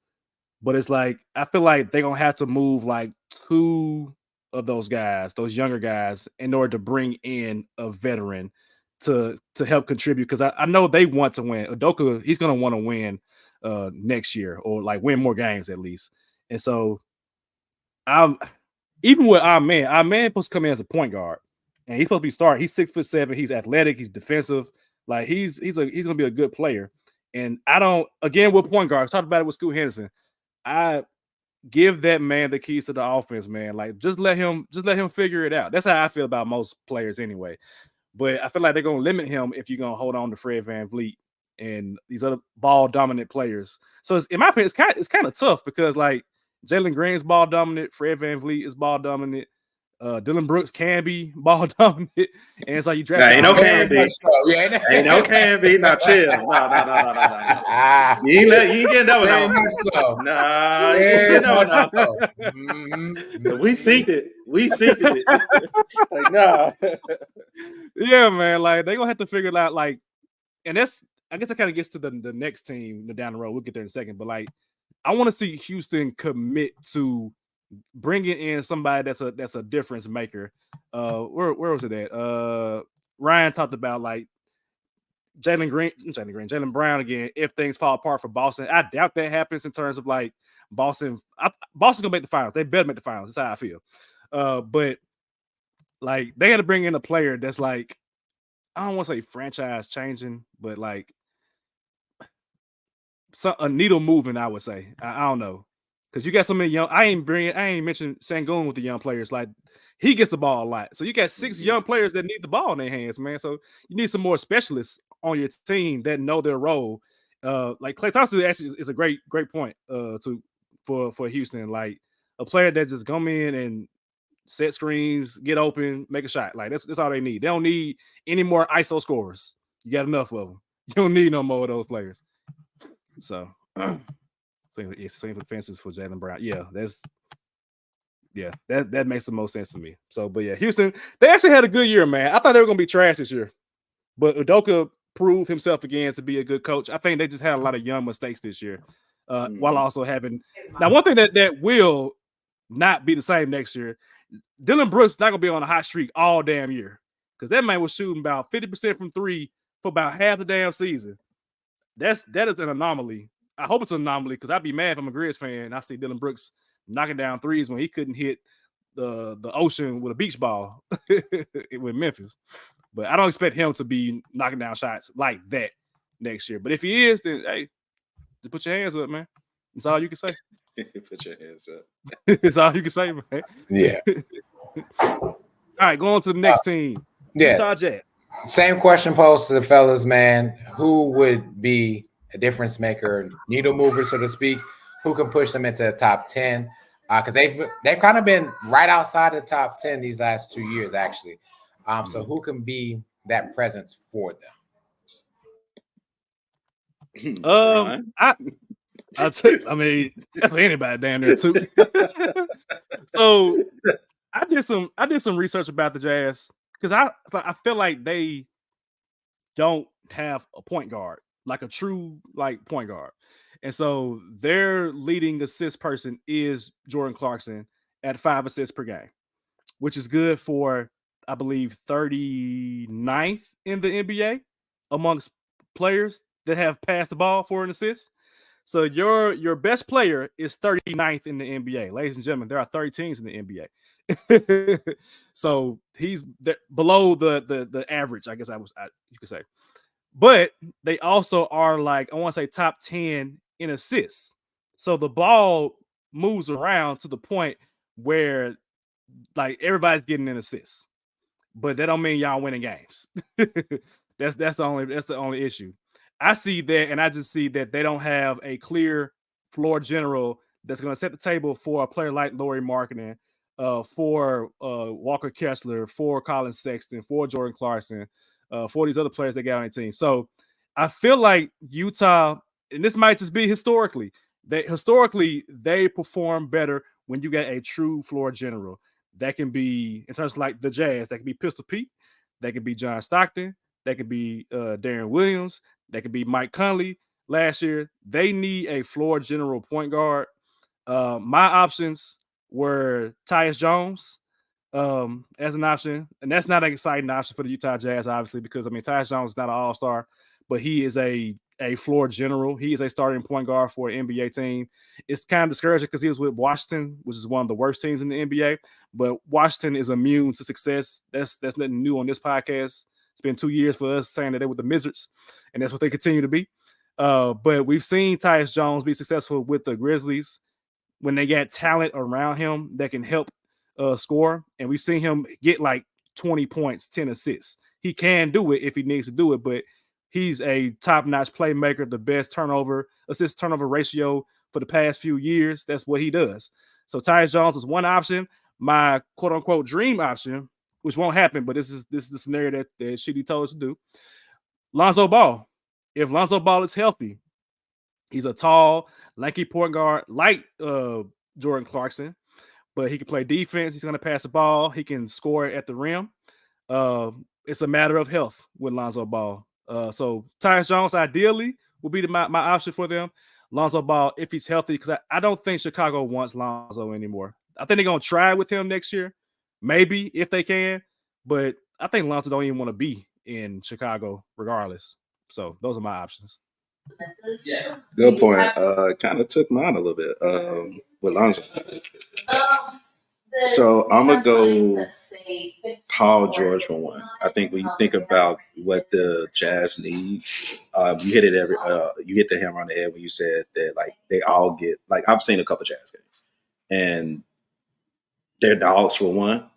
But it's like I feel like they're gonna have to move like two of those guys, those younger guys, in order to bring in a veteran to help contribute. Because I know they want to win. Udoka, he's gonna want to win next year or like win more games at least. And so I'm even with our man supposed to come in as a point guard, and he's supposed to be starting. He's 6'7", he's athletic, he's defensive, like he's gonna be a good player. And I don't again with point guards, talked about it with Scoot Henderson. I give that man the keys to the offense, man. Like just let him figure it out. That's how I feel about most players anyway. But I feel like they're gonna limit him if you're gonna hold on to Fred VanVleet and these other ball dominant players. So in my opinion, it's kind of tough because like Jalen Green's ball dominant, Fred VanVleet is ball dominant. Dylan Brooks can be ball dominant, and it's like you draft. Ain't no can be. Ain't no can be. Now chill. No. You ain't getting that one. Nah, you ain't getting that one. We synced it. Like nah. Yeah, man. Like they're gonna have to figure it out. Like, and that's I guess that kind of gets to the next team down the road. We'll get there in a second, but like I want to see Houston commit to bringing in somebody that's a difference maker. Where was it at? Ryan talked about like Jalen Brown again. If things fall apart for Boston, I doubt that happens in terms of like Boston's gonna make the finals. They better make the finals. That's how I feel. But like they had to bring in a player that's like I don't want to say franchise changing, but like a needle moving. I would say I don't know. Because you got so many young, I ain't mentioned Sangoon with the young players. Like he gets the ball a lot. So you got 6 young players that need the ball in their hands, man. So you need some more specialists on your team that know their role. Like Klay Thompson actually is a great point for Houston. Like a player that just come in and set screens, get open, make a shot. Like that's all they need. They don't need any more ISO scorers. You got enough of them. You don't need no more of those players. So. Same for fences for Jalen Brown. Yeah, that makes the most sense to me. So, but yeah, Houston, they actually had a good year, man. I thought they were gonna be trash this year, but Udoka proved himself again to be a good coach. I think they just had a lot of young mistakes this year, while also having now one thing that will not be the same next year. Dylan Brooks not gonna be on a hot streak all damn year because that man was shooting about 50% from 3 for about half the damn season. That is an anomaly. I hope it's an anomaly because I'd be mad if I'm a Grizz fan and I see Dylan Brooks knocking down threes when he couldn't hit the ocean with a beach ball with Memphis. But I don't expect him to be knocking down shots like that next year. But if he is, then hey, just put your hands up, man. That's all you can say. Put your hands up. That's all you can say, man. Yeah. All right, going to the next team. Yeah. Utah Jazz. Same question posed to the fellas, man. Who would be a difference maker, needle mover, so to speak? Who can push them into the top 10? Because they've kind of been right outside the top 10 these last 2 years, actually. So who can be that presence for them? I mean, that's for anybody down there too. So I did some research about the Jazz because I feel like they don't have a point guard, like a true like point guard. And so their leading assist person is Jordan Clarkson at 5 assists per game, which is good for, I believe, 39th in the NBA amongst players that have passed the ball for an assist. So your best player is 39th in the NBA. Ladies and gentlemen, there are 30 teams in the NBA. So he's below the average, I guess you could say. But they also are like, I want to say top 10 in assists. So the ball moves around to the point where like everybody's getting an assist. But that don't mean y'all winning games. That's the only issue. I see that, and I just see that they don't have a clear floor general that's going to set the table for a player like Lauri Markkanen, for Walker Kessler, for Colin Sexton, for Jordan Clarkson, for these other players they got on their team. So I feel like Utah, and this might just be historically they perform better when you get a true floor general. That can be, in terms of like the Jazz, that can be Pistol Pete, that could be John Stockton, that could be Darren Williams, that could be Mike Conley. Last year, they need a floor general point guard. My options were Tyus Jones as an option, and that's not an exciting option for the Utah Jazz, obviously, because I mean Tyus Jones is not an all-star, but he is a floor general. He is a starting point guard for an NBA team. It's kind of discouraging because he was with Washington, which is one of the worst teams in the NBA. But Washington is immune to success. That's nothing new on this podcast. It's been 2 years for us saying that they were the Wizards, and that's what they continue to be. But we've seen Tyus Jones be successful with the Grizzlies when they got talent around him that can help score. And we've seen him get like 20 points, 10 assists. He can do it if he needs to do it, but he's a top-notch playmaker, the best assist-turnover ratio for the past few years. That's what he does. So Tyus Jones is one option. My quote-unquote dream option, which won't happen, but this is the scenario that Shitty told us to do. Lonzo Ball. If Lonzo Ball is healthy, he's a tall, lanky point guard like Jordan Clarkson, but he can play defense. He's going to pass the ball. He can score at the rim. It's a matter of health with Lonzo Ball. So Tyus Jones ideally will be my option for them. Lonzo Ball, if he's healthy, because I don't think Chicago wants Lonzo anymore. I think they're going to try with him next year, maybe if they can, but I think Lonzo don't even want to be in Chicago regardless. So those are my options. Good point. Kind of took mine a little bit with Lonzo. So I'm gonna go Paul George for one. I think when you think about what the Jazz need, you hit the hammer on the head when you said that like they all get, like I've seen a couple Jazz games and they're dogs for one.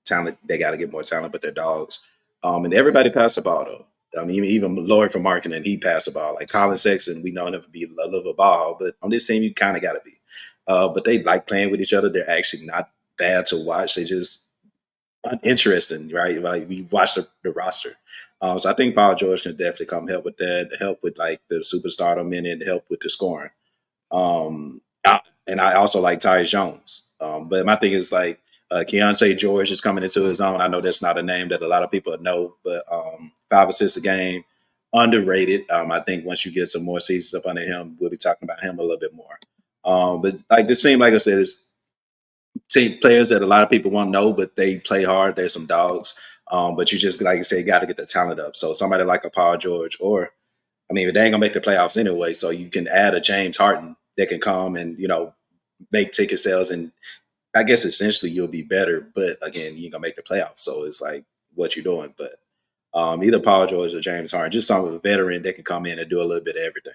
Talent, they got to get more talent, but they're dogs. And everybody passed the ball though. I mean, even Lauri from Markkanen, he passed the ball. Like Colin Sexton, we know him to be a little of a ball, but on this team, you kind of got to be. But they like playing with each other. They're actually not bad to watch. They just uninteresting, right? Like we watch the roster. So I think Paul George can definitely come help with that, help with like the superstardom in it, help with the scoring. And I also like Tyus Jones. But my thing is like Keontae George is coming into his own. I know that's not a name that a lot of people know, but 5 assists a game, underrated. I think once you get some more seasons up under him, we'll be talking about him a little bit more. But like this team, like I said, is team players that a lot of people won't know, but they play hard. There's some dogs. But you just, like you say, got to get the talent up. So somebody like a Paul George, or, I mean, they ain't going to make the playoffs anyway. So you can add a James Harden that can come and, make ticket sales and I guess essentially you'll be better, but again, you ain't gonna make the playoffs. So it's like what you're doing. But either Paul George or James Harden, just some of a veteran that can come in and do a little bit of everything.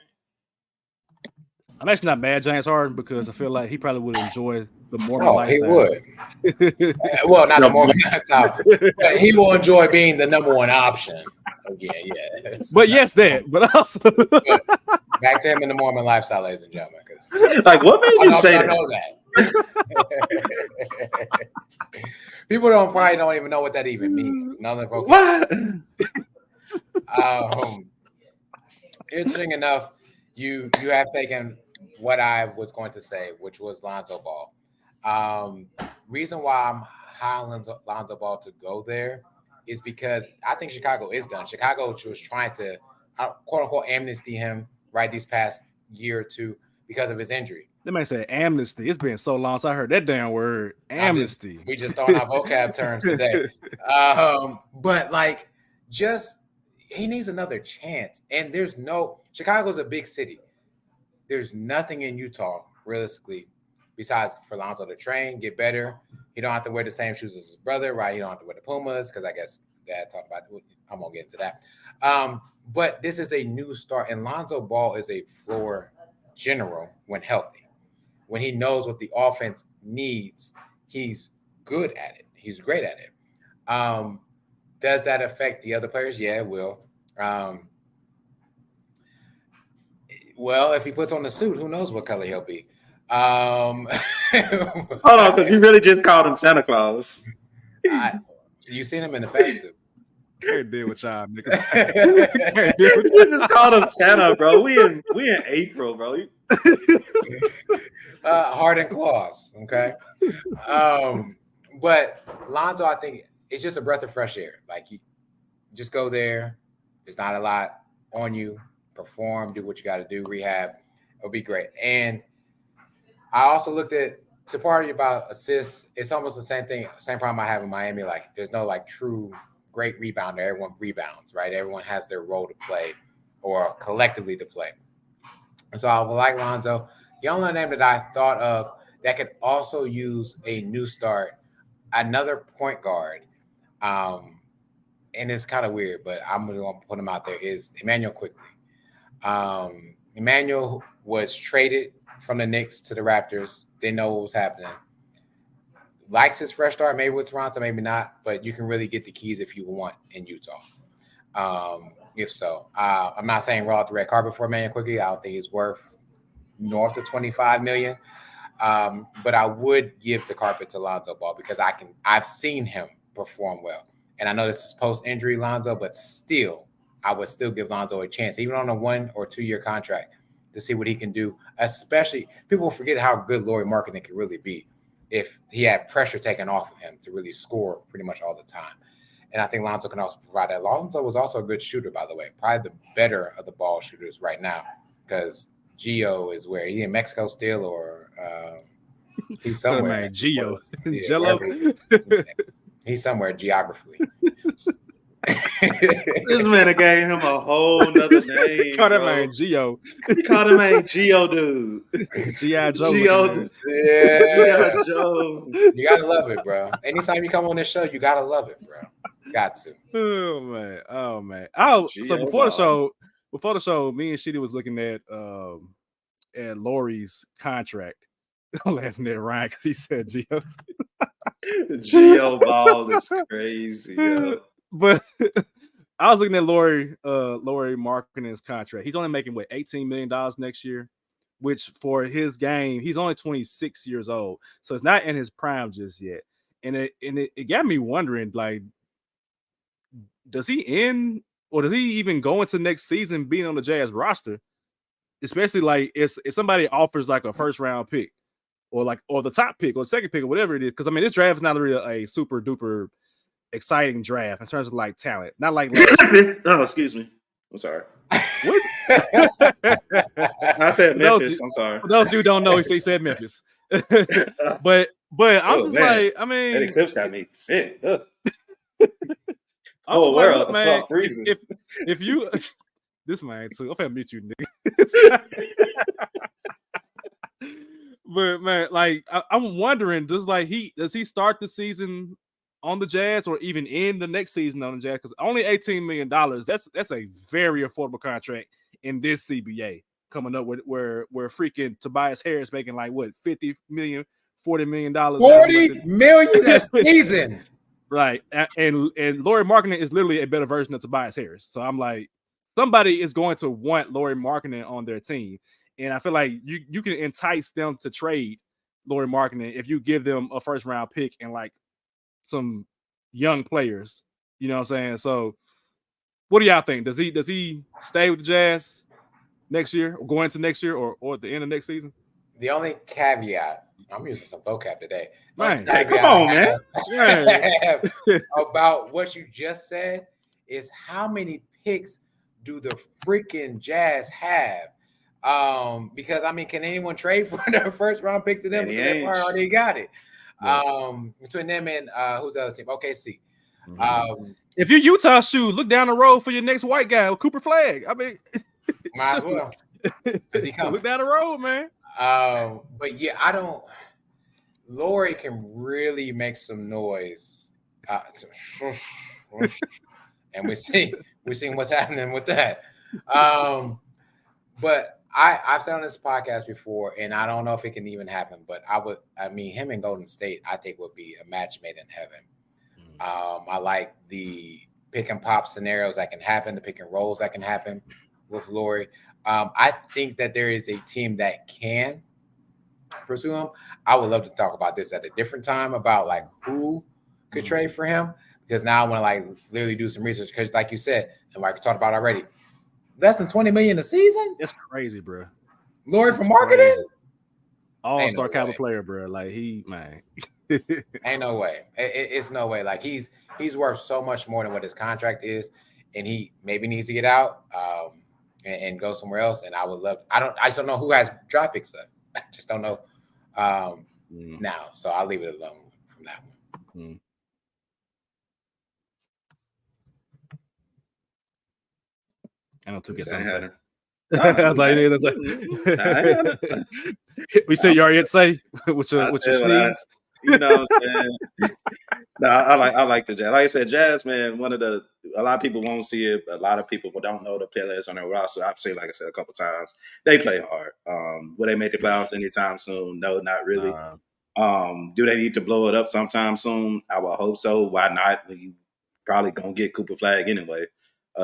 I'm actually not mad at James Harden because I feel like he probably would enjoy the Mormon lifestyle. He would. Well, not the Mormon lifestyle, but he will enjoy being the number one option. Again, yeah. But yes, that. But also back to him in the Mormon lifestyle, ladies and gentlemen. Like, what made you say that? Know that. People probably don't even know what that even means. What? Interesting enough, you have taken what I was going to say, which was Lonzo Ball. Reason why I'm high on Lonzo Ball to go there is because I think Chicago is done. Chicago was trying to quote unquote amnesty him right these past year or two because of his injury. They might say amnesty. It's been so long since I heard that damn word. Amnesty. We just throwing out vocab terms today. But like, he needs another chance. And Chicago's a big city. There's nothing in Utah, realistically, besides for Lonzo to train, get better. He don't have to wear the same shoes as his brother, right? He don't have to wear the Pumas because I guess Dad talked about it. I'm going to get into that. But this is a new start. And Lonzo Ball is a floor general when healthy. When he knows what the offense needs, he's good at it. He's great at it. Does that affect the other players? Yeah, it will. Well, if he puts on the suit, who knows what color he'll be. Hold on, because you really just called him Santa Claus. You seen him in the fat suit. Can't deal with y'all, niggas. You just called him Santa, bro. We in April, bro. Hard and claws, okay. But Lonzo, I think it's just a breath of fresh air. Like, you just go there. There's not a lot on you. Perform, do what you got to do, rehab. It'll be great. And I also looked at to part about assists. It's almost the same thing, same problem I have in Miami. Like, there's no like true great rebounder. Everyone rebounds, right? Everyone has their role to play or collectively to play. And so I would like Lonzo. The only name that I thought of that could also use a new start, another point guard, and it's kind of weird, but I'm going to put him out there, is Emmanuel Quickly. Emmanuel was traded from the Knicks to the Raptors. Didn't know what was happening. Likes his fresh start, maybe with Toronto, maybe not, but you can really get the keys if you want in Utah. If so. I'm not saying roll out the red carpet for Emmanuel Quickly. I don't think he's worth north of $25 million. But I would give the carpet to Lonzo Ball because I've seen him perform well. And I know this is post-injury Lonzo, but still, I would still give Lonzo a chance, even on a 1 or 2 year contract, to see what he can do. Especially, people forget how good Lauri Markkanen can really be if he had pressure taken off of him to really score pretty much all the time. And I think Lonzo can also provide that. Lonzo was also a good shooter, by the way, probably the better of the ball shooters right now, because Gio is where he in Mexico still, or he's somewhere. Man, Gio, yeah, Jello. He's somewhere geographically. This man gave him a whole nother name. Call that man Gio. He called him man Gio, dude. G.I. Joe. Gio, yeah. G.I. Joe. You gotta love it, bro. Anytime you come on this show, you gotta love it, bro. Got to. Oh man. So before the show, me and Shitty was looking at Lauri's contract. I'm laughing at Ryan because he said Gio. Gio Ball is crazy, yo. But I was looking at Lauri Markkanen's contract. He's only making $18 million next year, which for his game, he's only 26 years old, so it's not in his prime just yet. And it got me wondering, like, does he end or does he even go into next season being on the Jazz roster? Especially like if somebody offers like a first round pick or the top pick or second pick or whatever it is, because I mean this draft is not really a super duper exciting draft in terms of like talent, not like oh, excuse me, I'm sorry. What? I said Memphis. I'm sorry. For those dudes don't know, he said Memphis. but I'm just man. Like, I mean, that eclipse got me sick. Oh, world, look, man, if you this man too, I'm gonna mute you, nigga. But man, like I'm wondering, does he start the season on the Jazz or even in the next season on the Jazz? Because only $18 million. That's a very affordable contract in this CBA coming up with where freaking Tobias Harris making like what $50 million, $40 million. $40 million a season. Right. And Lauri Markkanen is literally a better version of Tobias Harris. So I'm like, somebody is going to want Lauri Markkanen on their team. And I feel like you can entice them to trade Lauri Markkanen if you give them a first round pick and like some young players. You know what I'm saying? So what do y'all think? Does he stay with the Jazz next year or go into next year or at the end of next season? The only caveat, I'm using some vocab today. Man, hey, come on, man. About what you just said is how many picks do the freaking Jazz have? Because I mean, can anyone trade for their first round pick to them? Because they already got it. Yeah. Between them and who's the other team? OKC. If you're Utah, shoot, look down the road for your next white guy, Cooper Flag. I mean, might as well. Is he coming? Look down the road, man. But yeah, I don't. Lauri can really make some noise, and we're seeing what's happening with that. But I've said on this podcast before, and I don't know if it can even happen, but him and Golden State, I think would be a match made in heaven. I like the pick and pop scenarios that can happen, the pick and rolls that can happen with Lauri. I think that there is a team that can pursue him. I would love to talk about this at a different time about like who could trade for him, because now I want to like literally do some research, because like you said, and like we talked about already, less than $20 million a season. That's crazy, bro. Lauri for marketing, all-star caliber player, bro. Like man, ain't no way. It's no way. Like he's worth so much more than what his contract is, and he maybe needs to get out and go somewhere else. And I would love. I just don't know who has draft picks up. I just don't know now. So I'll leave it alone from that one. I don't think it's I was like, we said you already had to say what your sneeze. You know what I'm saying? No, I like the Jazz. Like I said, Jazz, man, a lot of people won't see it, but a lot of people don't know the players on their roster. I've seen, like I said, a couple times, they play hard. Will they make the playoffs anytime soon? No, not really. Do they need to blow it up sometime soon? I would hope so. Why not? You probably gonna get Cooper Flag anyway.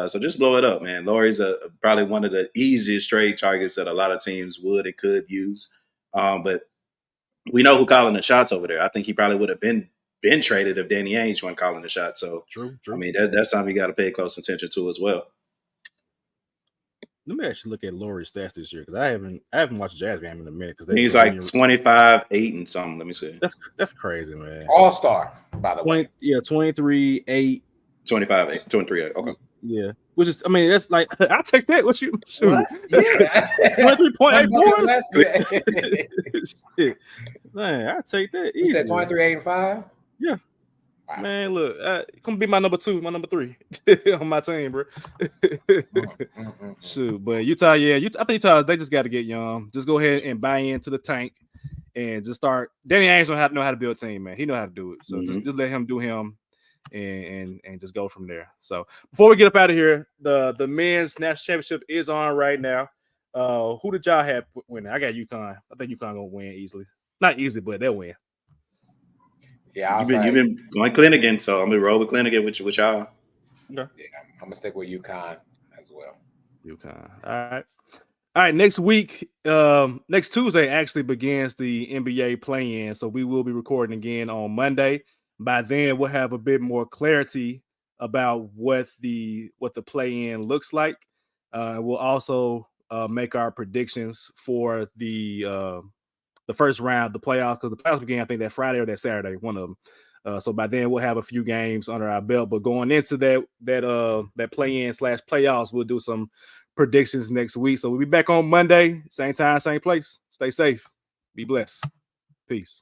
So just blow it up, man. Lauri's probably one of the easiest trade targets that a lot of teams would and could use. But we know who calling the shots over there. I think he probably would have been traded if Danny Ainge wasn't calling the shots. So true. I mean, that's something you got to pay close attention to as well. Let me actually look at Lauri's stats this year, because I haven't watched a Jazz game in a minute. Because he's like 25, 8, and something. Let me see. That's crazy, man. All-star, by the way. Yeah, 23, 8. 25, 8, 23, 8. Okay. Yeah. Which is, I mean, that's like, I'll take that. What? Yeah. 23.8 points. Shit. Man, I'll take that. You said 23, 8, and 5? Yeah. Wow. Man, look, it's gonna be my number 2, my number 3 on my team, bro. Shoot, but Utah, I think Utah, they just got to get young. Just go ahead and buy into the tank and just start. Danny Ainge know how to build a team, man. He know how to do it. So just let him do him. And just go from there. So before we get up out of here, the men's national championship is on right now. Who did y'all have winning? I got UConn. I think UConn gonna win easily. Not easy, but they'll win. Yeah, you've been going Clinigan, so I'm gonna roll with Clinigan with y'all. Okay. Yeah, I'm gonna stick with UConn as well. UConn. All right. Next week, next Tuesday actually begins the NBA play-in, so we will be recording again on Monday. By then, we'll have a bit more clarity about what the play-in looks like. We'll also make our predictions for the first round, the playoffs, because the playoffs begin, I think, that Friday or that Saturday, one of them. So by then, we'll have a few games under our belt. But going into that play-in / playoffs, we'll do some predictions next week. So we'll be back on Monday, same time, same place. Stay safe. Be blessed. Peace.